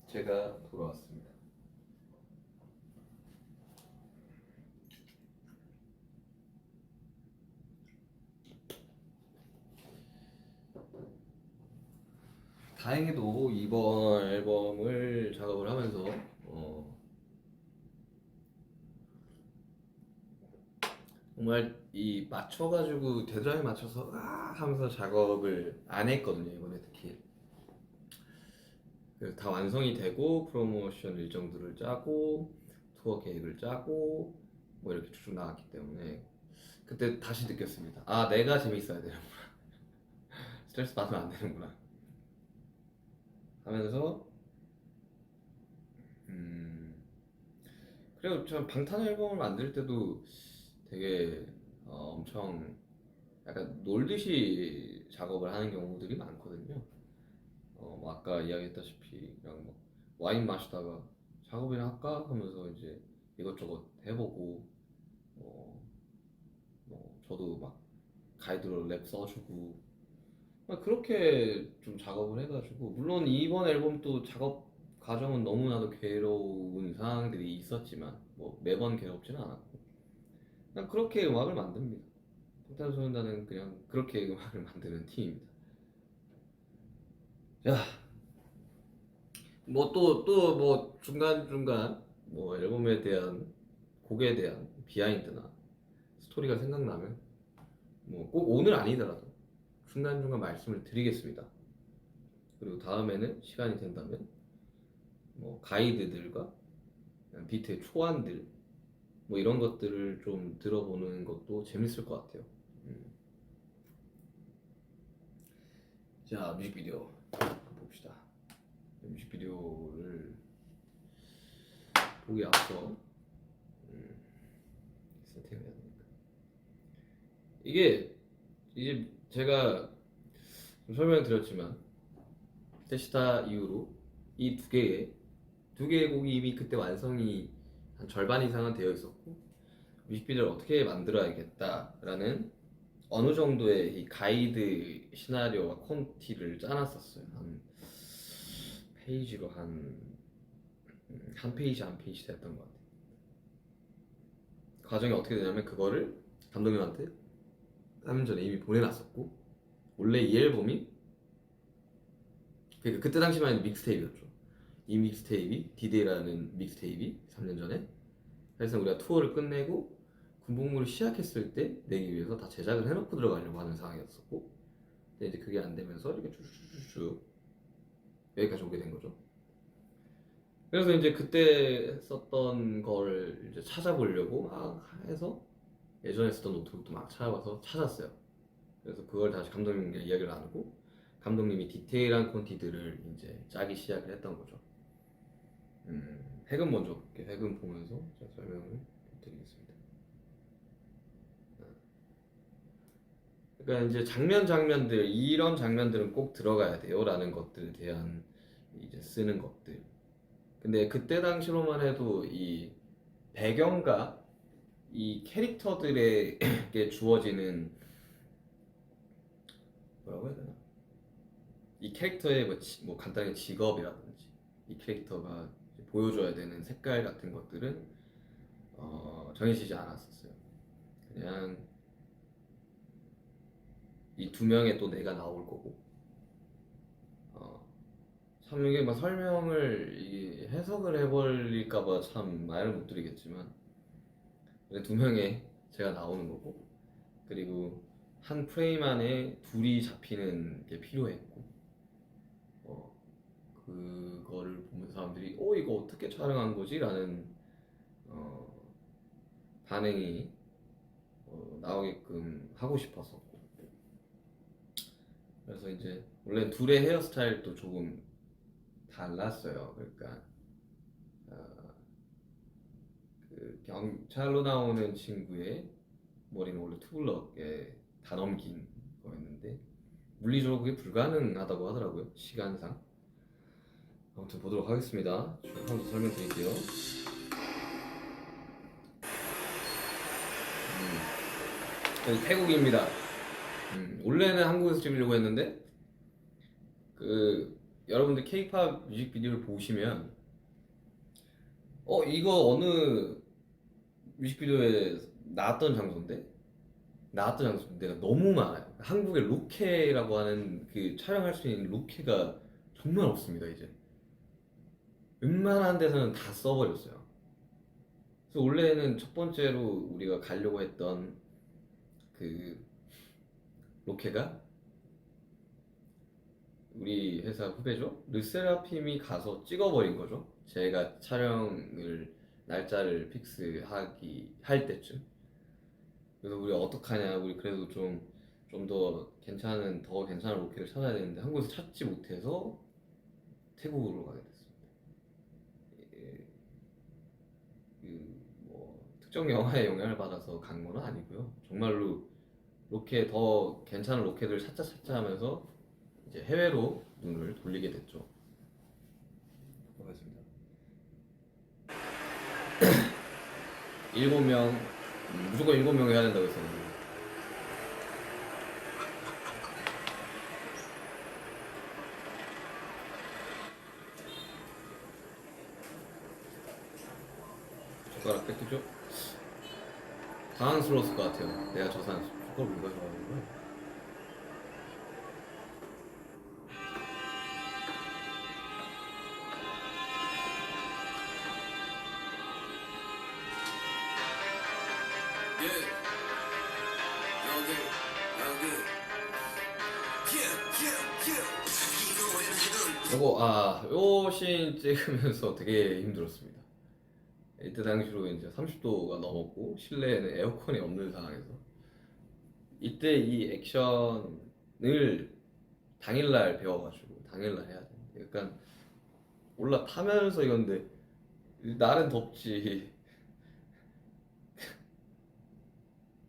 제가 돌아왔습니다. 다행히도 이번 앨범을 작업을 하면서 정말 이 맞춰가지고 데드라인 맞춰서 하면서 작업을 안 했거든요. 이번에 특히 그래서 다 완성이 되고 프로모션 일정들을 짜고 투어 계획을 짜고 뭐 이렇게 쭉쭉 나갔기 때문에 그때 다시 느꼈습니다. 아, 내가 재밌어야 되는구나. 스트레스 받으면 안 되는구나 하면서 그리고 전 방탄 앨범을 만들 때도 되게 엄청 약간 놀듯이 작업을 하는 경우들이 많거든요. 뭐 아까 이야기했다시피 그냥 뭐 와인 마시다가 작업이나 할까 하면서 이제 이것저것 해보고 뭐 저도 막 가이드로 랩 써주고 그렇게 좀 작업을 해가지고 물론 이번 앨범도 작업 과정은 너무나도 괴로운 상황들이 있었지만 뭐 매번 괴롭지는 않았고 그냥 그렇게 음악을 만듭니다. 방탄소년단은 그냥 그렇게 음악을 만드는 팀입니다. 자, 뭐 또 뭐 중간중간 뭐 앨범에 대한 곡에 대한 비하인드나 스토리가 생각나면 뭐 꼭 오늘 아니더라도 중간중간 말씀을 드리겠습니다. 그리고 다음에는 시간이 된다면 뭐 가이드들과 비트의 초안들 뭐 이런 것들을 좀 들어보는 것도 재밌을 것 같아요. 자, 뮤직비디오 봅시다. 뮤직비디오를 보기 앞서 세팅을 해야 되니까 이게 제가 좀 설명을 드렸지만 테시타 이후로 이 두 개의 곡이 이미 그때 완성이 한 절반 이상은 되어 있었고 뮤직비디오를 어떻게 만들어야겠다라는 어느 정도의 이 가이드 시나리오와 콘티를 짜놨었어요. 한 페이지로 한 페이지 한 페이지 됐던 것 같아요. 과정이 어떻게 되냐면 그거를 감독님한테 3년 전에 이미 보내놨었고 원래 이 앨범이 그러니까 그때 당시만 해도 믹스테이프였죠. 이 믹스테이프 디데이라는 믹스테이프 3년 전에 그래서 우리가 투어를 끝내고 군복무를 시작했을 때 내기 위해서 다 제작을 해놓고 들어가려고 하는 상황이었었고 근데 이제 그게 안 되면서 이렇게 쭉쭉쭉 여기까지 오게 된 거죠. 그래서 이제 그때 썼던 걸 이제 찾아보려고 막 해서 예전에 쓰던 노트북도 막 찾아봐서 찾았어요. 그래서 그걸 다시 감독님과 이야기를 나누고 감독님이 디테일한 콘티들을 이제 짜기 시작을 했던 거죠. 핵은 먼저 볼게요. 핵은 보면서 제가 설명을 드리겠습니다. 그러니까 이제 장면들 이런 장면들은 꼭 들어가야 돼요라는 것들에 대한 이제 쓰는 것들. 근데 그때 당시로만 해도 이 배경과 이 캐릭터들에게 주어지는 뭐라고 해야 되나? 이 캐릭터의 뭐 간단히 직업이라든지 이 캐릭터가 보여줘야 되는 색깔 같은 것들은 정해지지 않았었어요. 그냥 이 두 명의 또 내가 나올 거고 참 이게 막 설명을 해석을 해버릴까봐 참 말을 못 드리겠지만 두 명의 제가 나오는 거고 그리고 한 프레임 안에 둘이 잡히는 게 필요했고 그거를 보면서 사람들이 이거 어떻게 촬영한 거지? 라는 반응이 나오게끔 하고 싶었었고 그래서 이제 원래 둘의 헤어스타일도 조금 달랐어요. 그러니까 그 경찰로 나오는 친구의 머리는 원래 투블럭에 다 넘긴 거였는데 물리적으로 그게 불가능하다고 하더라고요. 시간상. 아무튼 보도록 하겠습니다. 한번 설명드릴게요. 여기 태국입니다. 원래는 한국에서 찍으려고 했는데 여러분들 K-pop 뮤직비디오를 보시면 이거 어느 뮤직비디오에 나왔던 장소인데가 너무 많아요. 한국의 로케라고 하는 그 촬영할 수 있는 로케가 정말 없습니다. 이제 웬만한 데서는 다 써버렸어요. 그래서 원래는 첫 번째로 우리가 가려고 했던 그 로케가 우리 회사 후배죠? 르세라핌이 가서 찍어버린 거죠. 제가 촬영을 날짜를 할 때쯤. 그래서 우리 어떡하냐, 우리 그래도 좀 더 괜찮은 로케를 찾아야 되는데 한국에서 찾지 못해서 태국으로 가게 됐습니다. 뭐 특정 영화에 영향을 받아서 간 건 아니고요. 정말로 더 괜찮은 로케들을 찾자 하면서 이제 해외로 눈을 돌리게 됐죠. 반갑습니다. 7명, 무조건 7명 해야 된다고 했었는데 젓가락 뺏기죠? 당황스러웠을 것 같아요. 내가 저 사람 젓가락 누가 좋아하는 거야? 예, 여기, 이 노래는 지금 요 씬 찍으면서 되게 힘들었습니다. 이때 당시로 이제 30도가 넘었고 실내에는 에어컨이 없는 상황에서 이때 이 액션을 당일날 배워가지고 당일날 해야 돼. 약간 올라타면서 이건데 날은 덥지.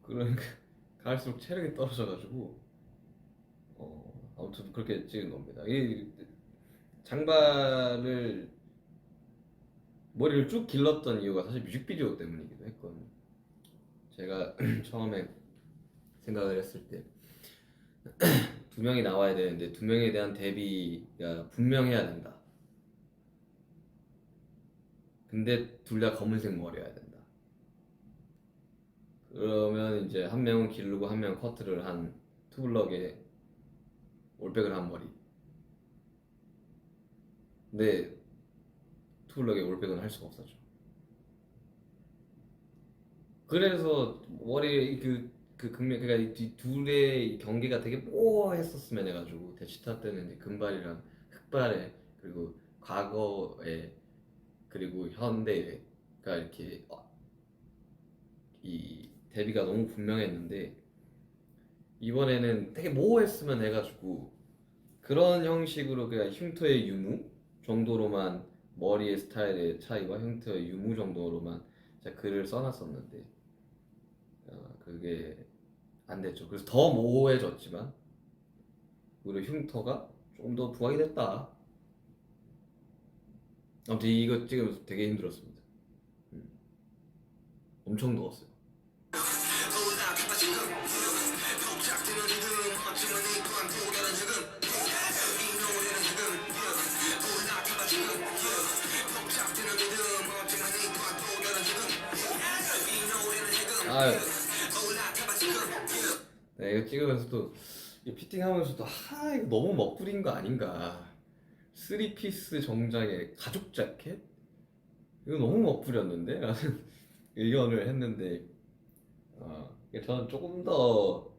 그러니까 갈수록 체력이 떨어져가지고 아무튼 그렇게 찍은 겁니다. 이 머리를 쭉 길렀던 이유가 사실 뮤직비디오 때문이기도 했거든요. 제가 처음에 생각을 했을 때 두 명이 나와야 되는데 두 명에 대한 대비가 분명해야 된다. 근데 둘 다 검은색 머리여야 된다. 그러면 이제 한 명은 기르고 한 명은 커트를 한 투블럭에 올백을 한 머리. 근데 투블럭에 올백은 할 수가 없었죠. 그래서 머리 그러니까 이 둘의 경계가 되게 모호했었으면 해가지고 대치타 때는 이제 금발이랑 흑발에 그리고 과거에 그리고 현대가 이렇게 이 대비가 너무 분명했는데 이번에는 되게 모호했으면 해가지고 그런 형식으로 그냥 흉터의 유무 정도로만 머리의 스타일의 차이와 흉터의 유무 정도로만 제가 글을 써놨었는데 그게 안 됐죠. 그래서 더 모호해졌지만 오히려 흉터가 좀 더 부각이 됐다. 아무튼 이거 찍으면서 되게 힘들었습니다. 엄청 더웠어요. 네, 이거 찍으면서도 피팅하면서도 이거 너무 먹부린 거 아닌가. 3피스 정장에 가죽 자켓? 이거 너무 먹부렸는데? 라는 의견을 했는데 저는 조금 더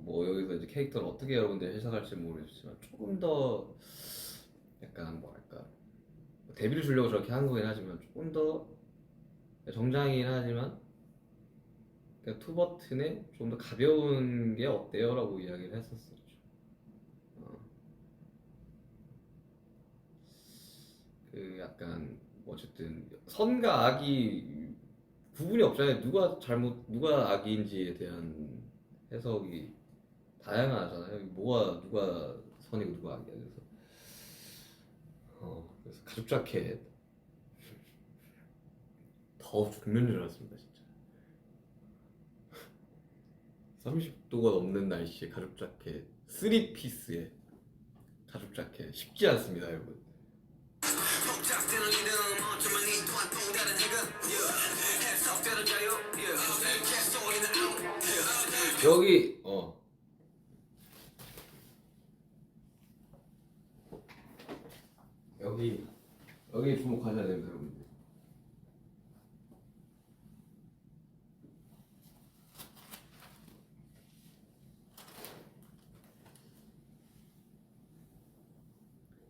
뭐 여기서 이제 캐릭터를 어떻게 여러분들이 해석할지 모르겠지만 조금 더 약간 뭐랄까 데뷔를 주려고 저렇게 한 거긴 하지만 조금 더 정장이긴 하지만 그러니까 투버튼에 좀 더 가벼운 게 어때요? 라고 이야기를 했었었죠. 그 약간 어쨌든 선과 악이 구분이 없잖아요. 누가 악인지에 대한 해석이 다양하잖아요. 누가 선이고 누가 악이야. 그래서 가죽 자켓 더 죽는 줄 알았습니다, 진짜. 30도가 넘는 날씨에 가죽 자켓 3피스에 가죽 자켓 쉽지 않습니다, 여러분. 복잡되는 리듬 어쩌면 이 또한 또 다른 해금 해석대로 자유 개소리는 out 여기 여기 주목하셔야 됩니다, 여러분들.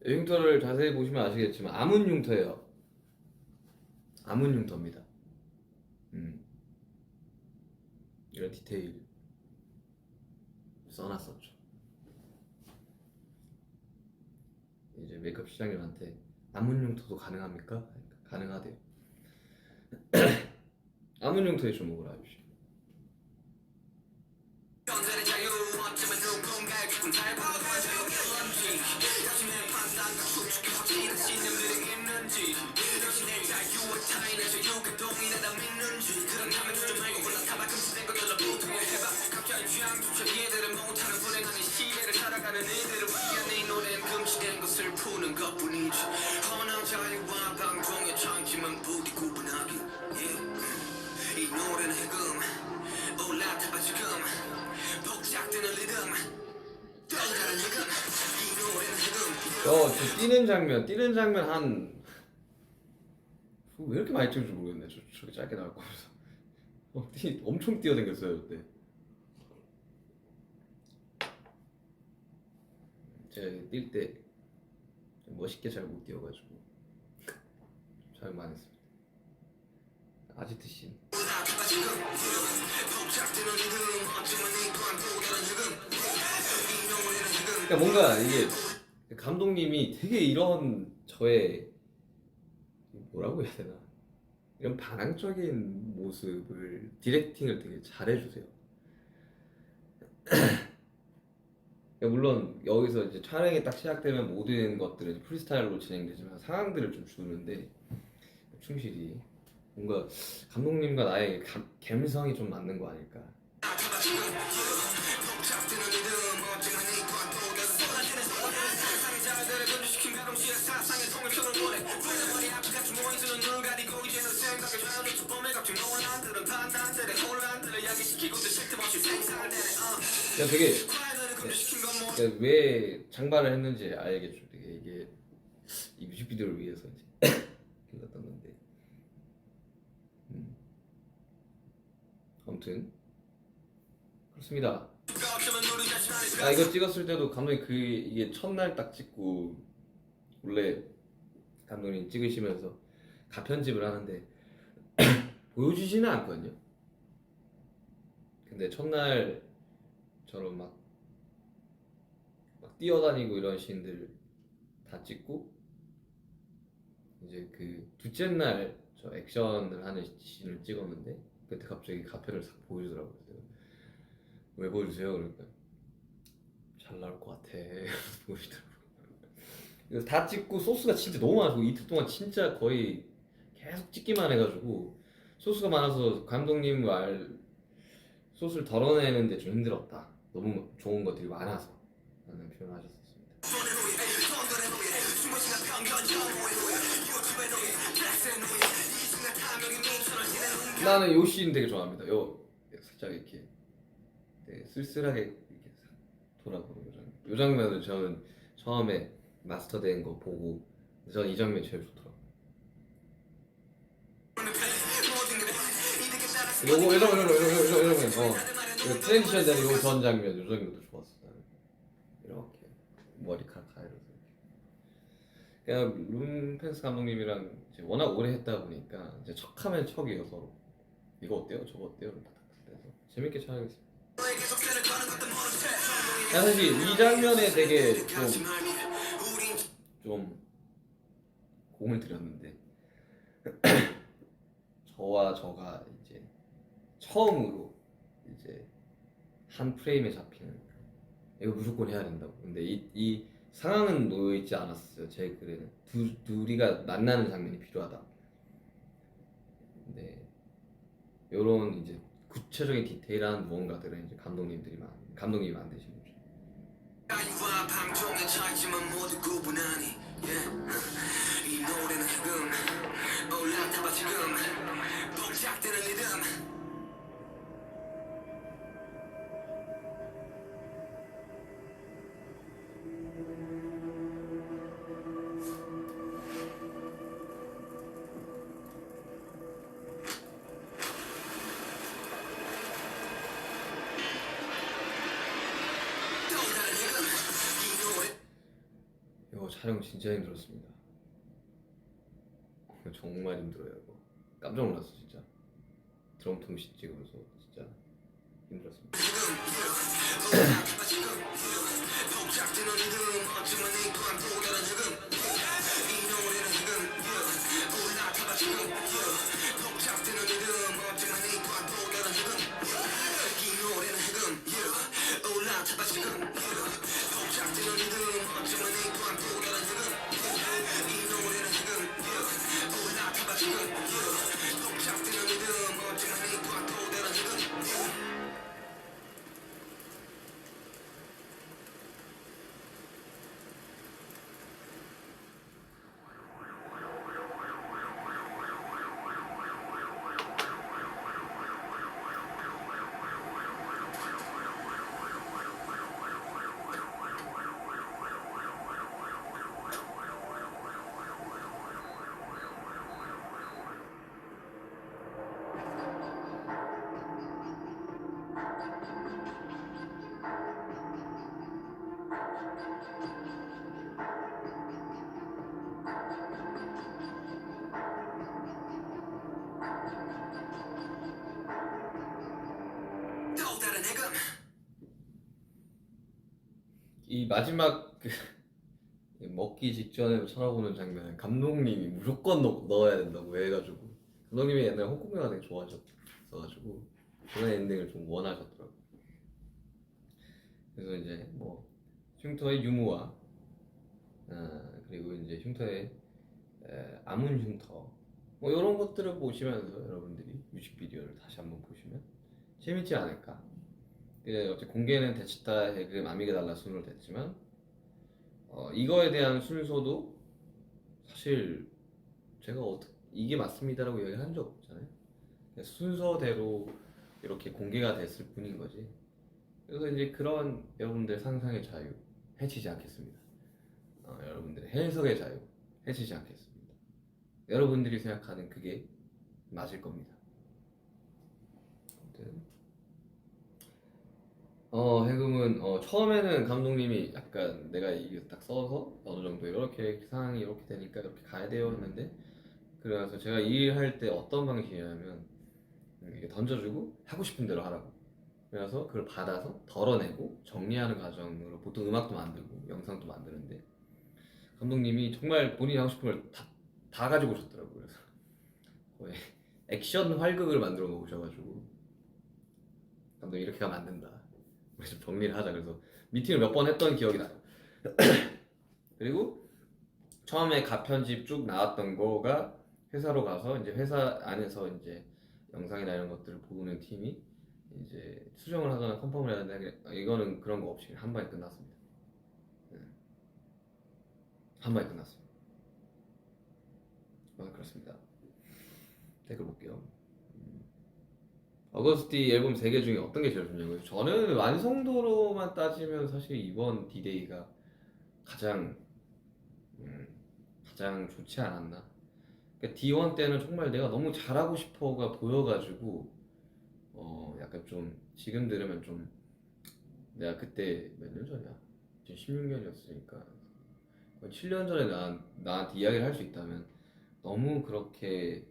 흉터를 자세히 보시면 아시겠지만 아문 흉터예요. 아문 흉터입니다. 이런 디테일 써놨었죠. 이제 메이크업 시장님한테 아문 흉터도 가능합니까? 가능하대요. 아문 흉터에 주목을 해주시고. 현재의 자유 어쩌면 누군가의 기분 잘 보는 자유일런지 당신의 판단과 추측이 확실한 신념들이 있는지 당신의 자유와 타인의 자유가 동일하다 믿는지 그렇다면 주저 말고 올라타봐 금지된 거 여자 보통을 해봐 각자의 취향조차 이해들을 못하는 불행한 이 시대를 살아가는 이들을 위한 이 노래는 금지된 것을 푸는 것뿐이지 허나 자유와 방종의 차이지만 부디 구분하기 이 노래는 해금 올라타봐 지금 복잡되는 리듬 또 다른 해금 이 노래는 해금 저 뛰는 장면 한 왜 이렇게 많이 찍은지 모르겠네. 저렇게 짧게 나올 거면서 엄청 뛰어댕겼어요 그때. 제가 뛸 때 멋있게 잘 못 뛰어가지고 잘 많이 했습니다. 아지트 씬. 올라타봐 지금 복잡되는 리듬 어쩌면 이 또한 또 다른 해금 이 노래는 해금 그러니까 뭔가 이게 감독님이 되게 이런 저의 뭐라고 해야 되나 이런 반항적인 모습을 디렉팅을 되게 잘해주세요. 물론 여기서 이제 촬영이 딱 시작되면 모든 것들은 프리스타일로 진행되지만 상황들을 좀 주는데 충실히 뭔가 감독님과 나의 감성이 좀 맞는 거 아닐까. 복잡되는 리듬 어쩌면 이 또한 또 다른 쏟아지는 세상의 자들을 분주시킨 가동시에 사상의 통일처럼 원해 머리 앞에 같이 모여있는 눈 가리고 이제는 생각을 자유롭게 봄에 갑자기 논란들은 판단들의 혼란들을 야기시키고 쉴 틈 없이 생산되네 그냥 되게 과연은 금지시킨 건 뭐 그러니까 왜 장발을 했는지 알겠죠. 되게 이게 이 뮤직비디오를 위해서 이제 길렀던 건데. 아무튼 그렇습니다. 어쩌면 우리 자신 안에 아 이거 찍었을 때도 감독님 이게 첫날 딱 찍고 원래 감독님 찍으시면서 가편집을 하는데 보여주지는 않거든요. 근데 첫날처럼 막 뛰어다니고 이런 씬들 다 찍고 이제 그 둘째 날 저 액션을 하는 씬을 찍었는데 그때 갑자기 가편을 싹 보여주더라고요. 그래서 왜 보여주세요? 그러니까 잘 나올 것 같아. 보여주더라고요. 그래서 다 찍고 소스가 진짜 너무 많아서 이틀 동안 진짜 거의 계속 찍기만 해가지고 소스가 많아서 감독님 소스를 덜어내는데 좀 힘들었다. 너무 좋은 것들이 많아서 라는 표현을 하셨었습니다. 나는 요 씬 되게 좋아합니다. 요 살짝 이렇게 되게 쓸쓸하게 이렇게 싹 돌아보는 요 장면을 저는 처음에 마스터된 거 보고 저는 이 장면이 제일 좋더라고요. 요거 이런 트랜지션 되는 요 전 장면 요 장면도 좋았어. 나는 이렇게 머리카락 가려서 그냥 룸펜스 감독님이랑 이제 워낙 오래 했다 보니까 이제 척하면 척이에요 서로. 이거 어때요? 저거 어때요? 그래서 재밌게 촬영했습니다. 사실 이 장면에 되게 좀 공을 들였는데 저와 저가 이제 처음으로 이제 한 프레임에 잡히는 이거 무조건 해야 된다고. 근데 이 상황은 놓여 있지 않았어요. 제 글에는 둘이가 만나는 장면이 필요하다. 근데 요런 이제 구체적인 디테일한 무언가들은 이제 감독님이 만드신 거죠. 게 차이지만 모두 구분하니 이 노래는 지금 올라타봐 지금 봉착되는 리듬 또 다른 리듬 이 노래 이거 촬영 진짜 힘들었습니다. 정말 힘들어요. 이거 깜짝 놀랐어 진짜. 드럼 통신 찍으면서 진짜 힘들었습니다. 봉착되는 리듬 어쩌면 이 또한 또 다른 리듬 이 노래는 지금 올라타봐 지금 봉착되는 리듬 어쩌면 이 또한 또 다른 리듬 이 노래는 지금 올라타봐 지금 봉착되는 리듬 어쩌면 이 또한 또 다른 리듬 이 노래는 지금 올라타봐 지금 봉착되는 리듬 어쩌면 이 또한 또 다른 리듬 또 다른 해금 이 마지막 먹기 직전에 쳐다보는 장면 감독님이 무조건 넣어야 된다고 해가지고 감독님이 옛날에 홍콩 영화 되게 좋아하셨어가지고 그런 엔딩을 좀 원하셨더라고요. 그래서 이제 뭐 흉터의 유무와 그리고 이제 흉터의 아문 흉터 뭐 이런 것들을 보시면서 여러분들이 뮤직비디오를 다시 한번 보시면 재밌지 않을까. 어째 공개는 데치타 해금 아미게달라 순으로 됐지만 이거에 대한 순서도 사실 제가 이게 맞습니다라고 얘기한 적 없잖아요. 그냥 순서대로 이렇게 공개가 됐을 뿐인 거지. 그래서 이제 그런 여러분들 상상의 자유 해치지 않겠습니다. 여러분들의 해석의 자유 해치지 않겠습니다. 여러분들이 생각하는 그게 맞을 겁니다. 아무튼 해금은 처음에는 감독님이 약간 내가 이게 딱 써서 어느 정도 이렇게 상황이 이렇게 되니까 이렇게 가야 돼요 했는데 그래서 제가 일할 때 어떤 방식이냐면 이게 던져주고 하고 싶은 대로 하라고. 그래서 그걸 받아서 덜어내고 정리하는 과정으로 보통 음악도 만들고 영상도 만드는데 감독님이 정말 본인이 하고 싶은 걸 다 가지고 오셨더라고요. 그래서 거의 액션 활극을 만들어 놓으셔가지고 감독이 이렇게 가면 안 된다. 우리 좀 정리를 하자. 그래서 미팅을 몇 번 했던 기억이 나요. 그리고 처음에 가편집 쭉 나왔던 거가 회사로 가서 이제 회사 안에서 이제 영상이나 이런 것들을 보는 팀이 이제 수정을 하거나 컨펌을 해야 되는데 이거는 그런 거 없이 한 방에 끝났습니다. 한 방에 끝났습니다. 그렇습니다. 댓글 볼게요. 어거스티 앨범 3개 중에 어떤 게 제일 좋냐고요? 저는 완성도로만 따지면 사실 이번 디데이가 가장 좋지 않았나. 그러니까 D1 때는 정말 내가 너무 잘하고 싶어가 보여가지고 약간 좀 지금 들으면 좀 내가 그때 몇 년 전이야? 16년이었으니까 거의 7년 전에 나한테 이야기를 할 수 있다면 너무 그렇게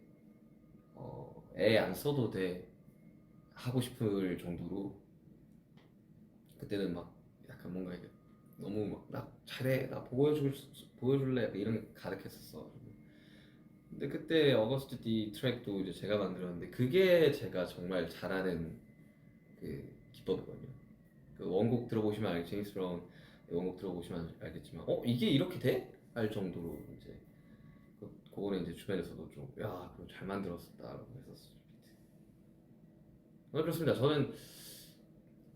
애 안 써도 돼 하고 싶을 정도로 그때는 막 약간 뭔가 이게 너무 막 나 잘해 나 보여줄래 약간 이런 게 가득했었어. 근데 그때 어거스트 D 트랙도 이제 제가 만들었는데 그게 제가 정말 잘하는 그 기법이거든요. 그 원곡 들어보시면 알겠 제임스 브라운 원곡 들어보시면 알겠지만 이게 이렇게 돼? 할 정도로 이제 그거는 이제 주변에서도 좀 야 그거 잘 만들었었다라고 했었어요. 그렇습니다. 저는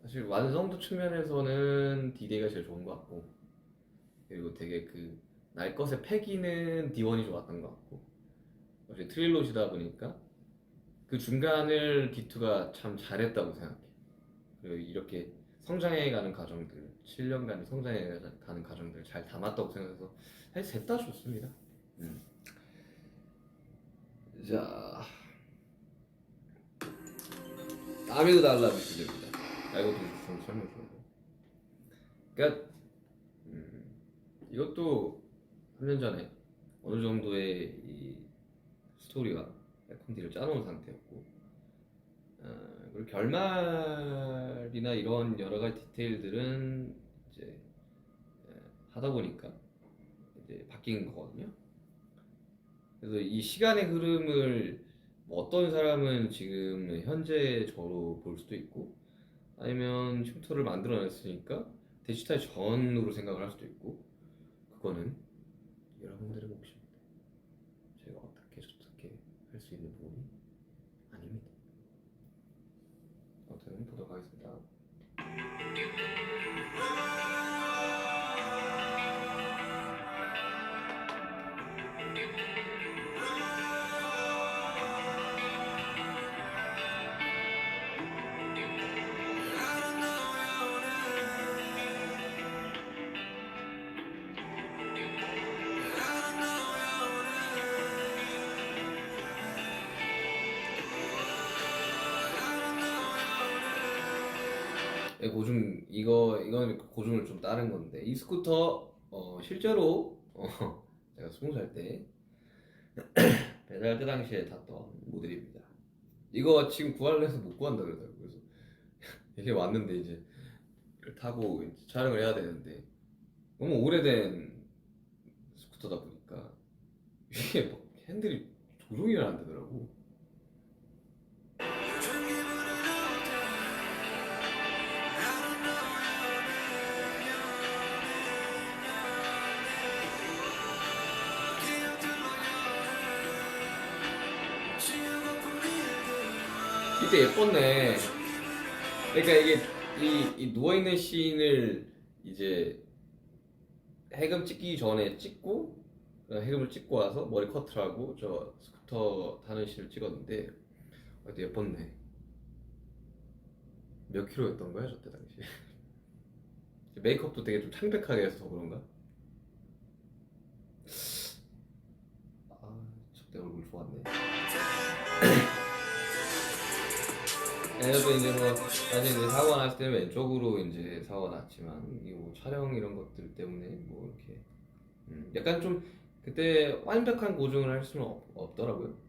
사실 완성도 측면에서는 D-Day가 제일 좋은 것 같고 그리고 되게 그 날 것의 패기는 D1이 좋았던 것 같고, 어제 트릴로지다 보니까 그 중간을 D2가 참 잘했다고 생각해. 그리고 이렇게 성장해가는 과정들, 7년간 성장해가는 과정들을 잘 담았다고 생각해서 사실 셋 다 좋습니다. 자, 아미도 달라 미술입니다. 이것도 좀 설명 좀 해요. 그러니까 이것도 3년 전에 어느 정도의 이 스토리와 컨디를 짜놓은 상태였고, 그리고 결말이나 이런 여러 가지 디테일들은 이제 하다 보니까 이제 바뀐 거거든요. 그래서 이 시간의 흐름을 뭐 어떤 사람은 지금 현재 저로 볼 수도 있고, 아니면 흉터를 만들어냈으니까 디지털 전으로 생각을 할 수도 있고, 그거는 여러분들의 몫입니다. 제가 어떻게 할 수 있는 부분이 아닙니다. 아무튼 보도록 하겠습니다. 이건 고증을 좀 따른 건데, 이 스쿠터 실제로 제가 20살 때 배달 때 당시에 탔던 모델입니다. 이거 지금 구하려 해서 못 구한다 그러더라고요. 그래서 이게 왔는데 이제 이걸 타고 이제 촬영을 해야 되는데 너무 오래된 스쿠터다 보니까 이게 막 핸들이 조종이 안 되더라고. 이때 예뻤네. 그러니까 이게 이 누워있는 씬을 이제 해금 찍기 전에 찍고, 해금을 찍고 와서 머리 커트를 하고 저 스쿠터 타는 씬을 찍었는데 그때 예뻤네. 몇 킬로였던 거야 저때 당시? 메이크업도 되게 좀 창백하게 해서 그런가? 저때 얼굴 좋았네. 얘네도 이제 뭐 사실 이제 사고가 났을 때는 왼쪽으로 이제 사고가 났지만 이 뭐 촬영 이런 것들 때문에 뭐 이렇게 약간 좀 그때 완벽한 고증을 할 수는 없더라고요.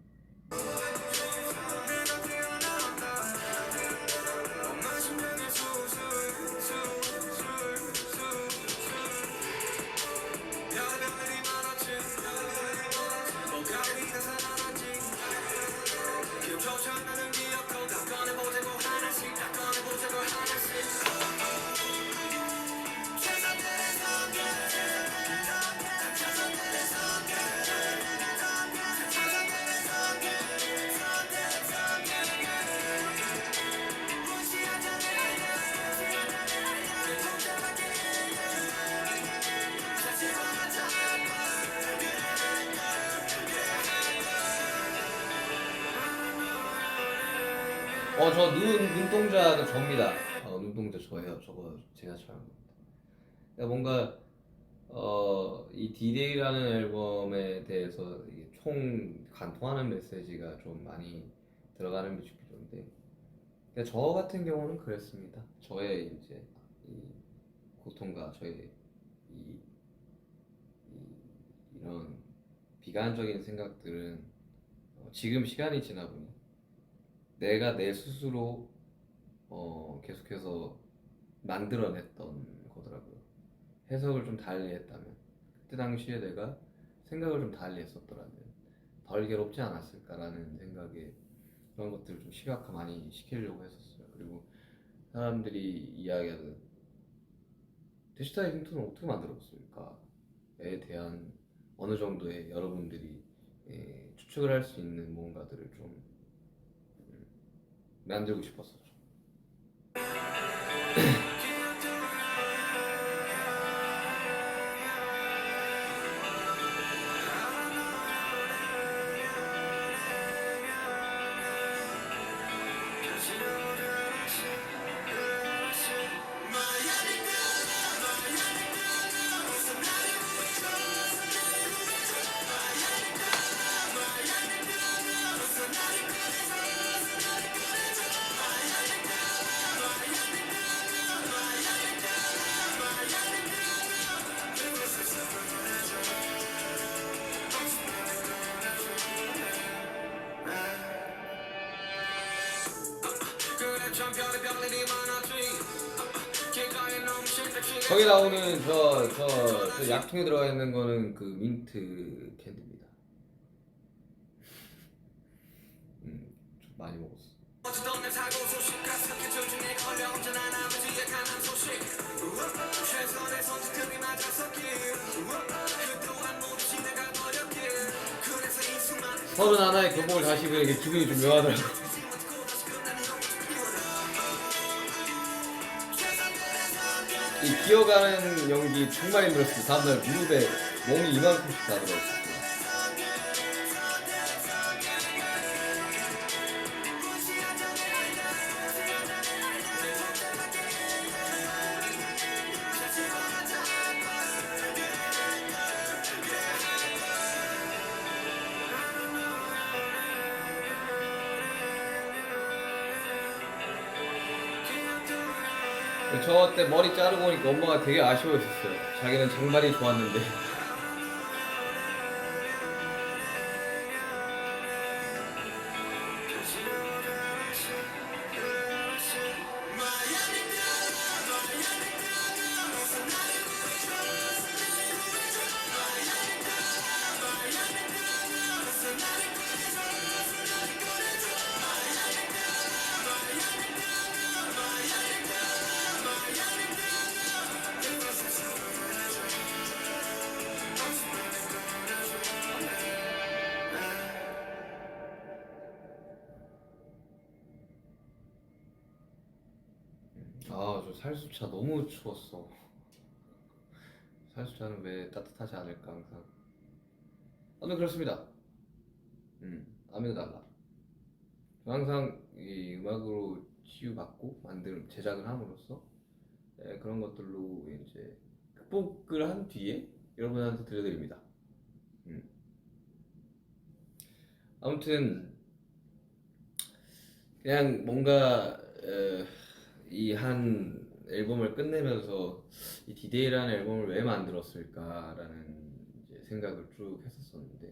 저 눈동자가 접니다. 눈동자 저예요. 저거 제가 촬영한 겁니다. 그러니까 뭔가 이 D-Day라는 앨범에 대해서 이게 총 관통하는 메시지가 좀 많이 들어가는 뮤직비디오인데, 그러니까 저 같은 경우는 그랬습니다. 저의 이제 이 고통과 저의 이런 비관적인 생각들은 지금 시간이 지나 보니 내가 내 스스로 계속해서 만들어냈던 거더라고요. 해석을 좀 달리 했다면, 그때 당시에 내가 생각을 좀 달리 했었더라면 덜 괴롭지 않았을까라는 생각에 그런 것들을 좀 시각화 많이 시키려고 했었어요. 그리고 사람들이 이야기하는 디지털 흉터는 어떻게 만들었을까에 대한 어느 정도의 여러분들이 추측을 할 수 있는 뭔가들을 좀 만들고 싶었었죠. 참 별의별 일이 많았지. 길가에 넘칠 때 거기 나오는 저 약통에 들어가 있는 거는 그 민트 캔디입니다. 좀 많이 먹었어. 어찌던 내 사고 소식 가슴에 조중에 걸려 언제나 남의 뒤에 가는 소식. 최선의 선택들이 맞아 섞인 그동안 모두 지나가 버렸길. 그래서 이 수많은 31의 교복을 다시 입으니까 기분이 좀 묘하더라고. 이 기어가는 연기 정말 힘들었어요. 다음날 무릎에 멍이 이만큼씩 다 들어있었어요. 저 때 머리 자르고 오니까 엄마가 되게 아쉬워했었어요. 자기는 장발이 좋았는데. 아, 저 살수차 너무 추웠어. 살수차는 왜 따뜻하지 않을까 항상. 아무튼 그렇습니다. 아무도 달라. 항상 이 음악으로 치유받고 만들 제작을 함으로써 그런 것들로 이제 극복을 한 뒤에 여러분한테 들려드립니다. 아무튼 그냥 뭔가 이 한 앨범을 끝내면서 이 디데이라는 앨범을 왜 만들었을까라는 이제 생각을 쭉 했었었는데,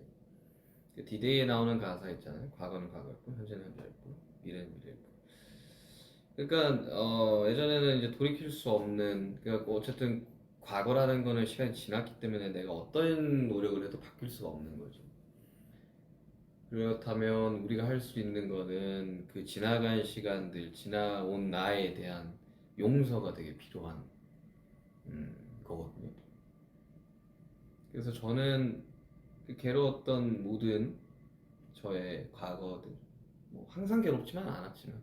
그 디데이에 나오는 가사 있잖아요. 과거는 과거였고 현재는 현재였고 미래는 미래였고. 그러니까 예전에는 이제 돌이킬 수 없는, 그러니까 어쨌든 과거라는 거는 시간이 지났기 때문에 내가 어떤 노력을 해도 바뀔 수가 없는 거죠. 그렇다면 우리가 할 수 있는 거는 그 지나간 시간들, 지나온 나에 대한 용서가 되게 필요한 거거든요. 그래서 저는 그 괴로웠던 모든 저의 과거들, 뭐 항상 괴롭지만 않았지만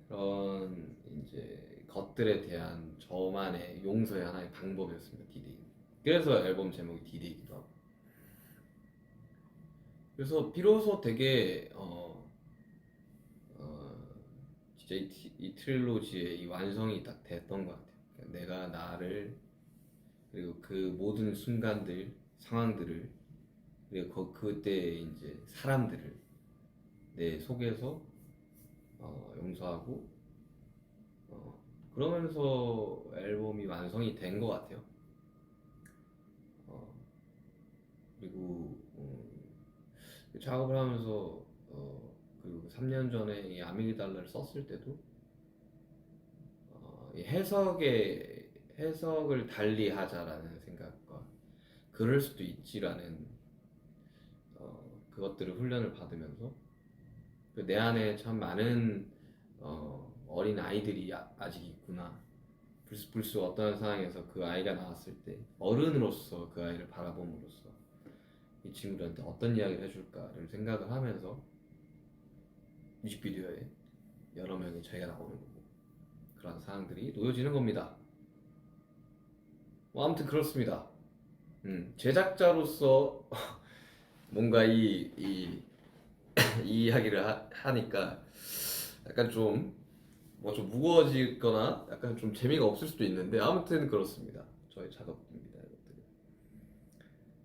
그런 이제 것들에 대한 저만의 용서의 하나의 방법이었습니다. 디데이. 그래서 앨범 제목이 디데이기도 하고. 그래서 비로소 되게 진짜 이 트릴로지의 이 완성이 딱 됐던 것 같아요. 그러니까 내가 나를, 그리고 그 모든 순간들, 상황들을, 그리고 그때 이제 사람들을 내 속에서 용서하고 그러면서 앨범이 완성이 된 것 같아요. 그리고 작업을 하면서 그리고 3년 전에 이 아미그달라를 썼을 때도 이 해석을 달리 하자라는 생각과 그럴 수도 있지라는 그것들을 훈련을 받으면서 내 안에 참 많은 어린 아이들이 아직 있구나. 불쑥 어떤 상황에서 그 아이가 나왔을 때 어른으로서 그 아이를 바라봄으로써 이 친구들한테 어떤 이야기를 해줄까를 생각을 하면서 뮤직비디오에 여러 명의 저희가 나오는 거고 그런 상황들이 놓여지는 겁니다. 뭐 아무튼 그렇습니다. 제작자로서 뭔가 이 이야기를 하니까 약간 좀 무거워지거나 약간 좀 재미가 없을 수도 있는데 아무튼 그렇습니다. 저의 작업입니다, 이것들이.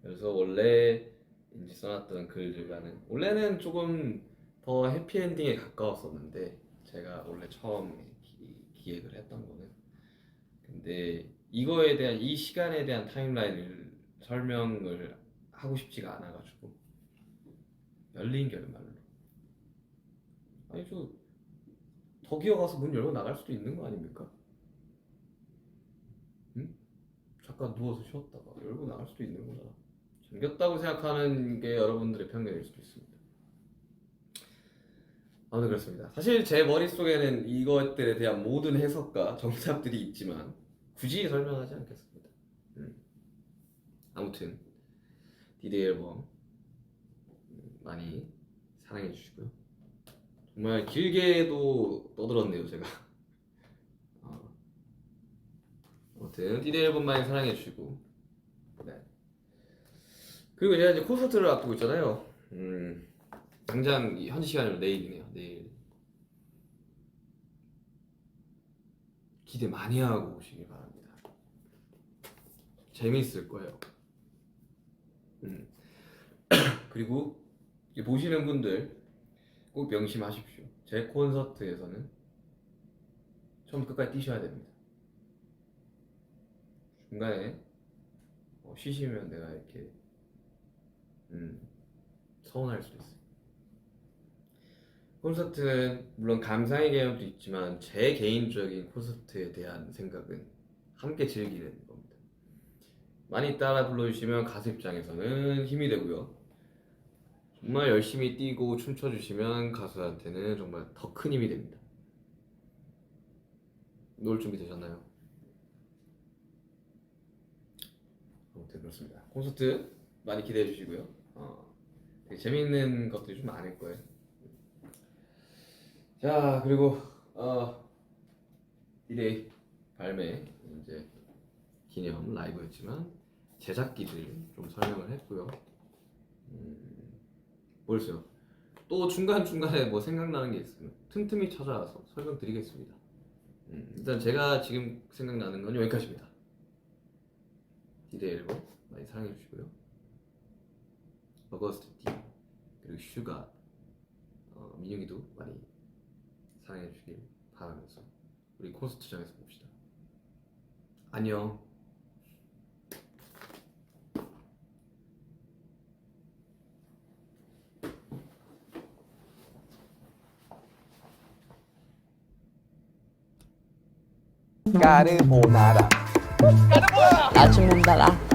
그래서 원래 이제 써놨던 글들과는 원래는 조금 더 해피엔딩에 가까웠었는데 제가 원래 처음 기획을 했던 거는, 근데 이거에 대한 이 시간에 대한 타임라인을 설명을 하고 싶지가 않아가지고 열린 결말로, 아니 더 기어가서 문 열고 나갈 수도 있는 거 아닙니까? 응? 잠깐 누워서 쉬었다가 열고 나갈 수도 있는 거잖아. 잠겼다고 생각하는 게 여러분들의 편견일 수도 있습니다. 아무튼 그렇습니다. 사실 제 머릿속에는 이것들에 대한 모든 해석과 정답들이 있지만 굳이 설명하지 않겠습니다. 아무튼 디데이 앨범 많이 사랑해 주시고요. 정말 길게도 떠들었네요 제가. 아무튼 디데이 앨범 많이 사랑해 주시고, 네. 그리고 제가 이제 콘서트를 앞두고 있잖아요. 당장 이 현지 시간으로 내일이네요. 내일 기대 많이 하고 오시길 바랍니다. 재미있을 거예요. 그리고 보시는 분들 꼭 명심하십시오. 제 콘서트에서는 처음부터 끝까지 뛰셔야 됩니다. 중간에 쉬시면 내가 이렇게 서운할 수도 있어요. 콘서트는 물론 감상의 개념도 있지만 제 개인적인 콘서트에 대한 생각은 함께 즐기는 겁니다. 많이 따라 불러주시면 가수 입장에서는 힘이 되고요. 정말 열심히 뛰고 춤춰주시면 가수한테는 정말 더 큰 힘이 됩니다. 놀 준비 되셨나요? 아무튼 그렇습니다. 콘서트 많이 기대해 주시고요. 되게 재밌는 것들이 좀 많을 거예요. 자, 그리고 디데이 발매 이제 기념 라이브였지만 제작기들 좀 설명을 했고요. 모르겠어요. 또 중간중간에 뭐 생각나는 게 있으면 틈틈이 찾아와서 설명드리겠습니다. 일단 제가 지금 생각나는 건 여기까지입니다. 디데이 앨범 많이 사랑해 주시고요. 어거스트 D 그리고 슈가 민혁이도 많이 사랑해 주시길 바라면서 우리 콘서트장에서 봅시다. 안녕. 아침 몸 달아.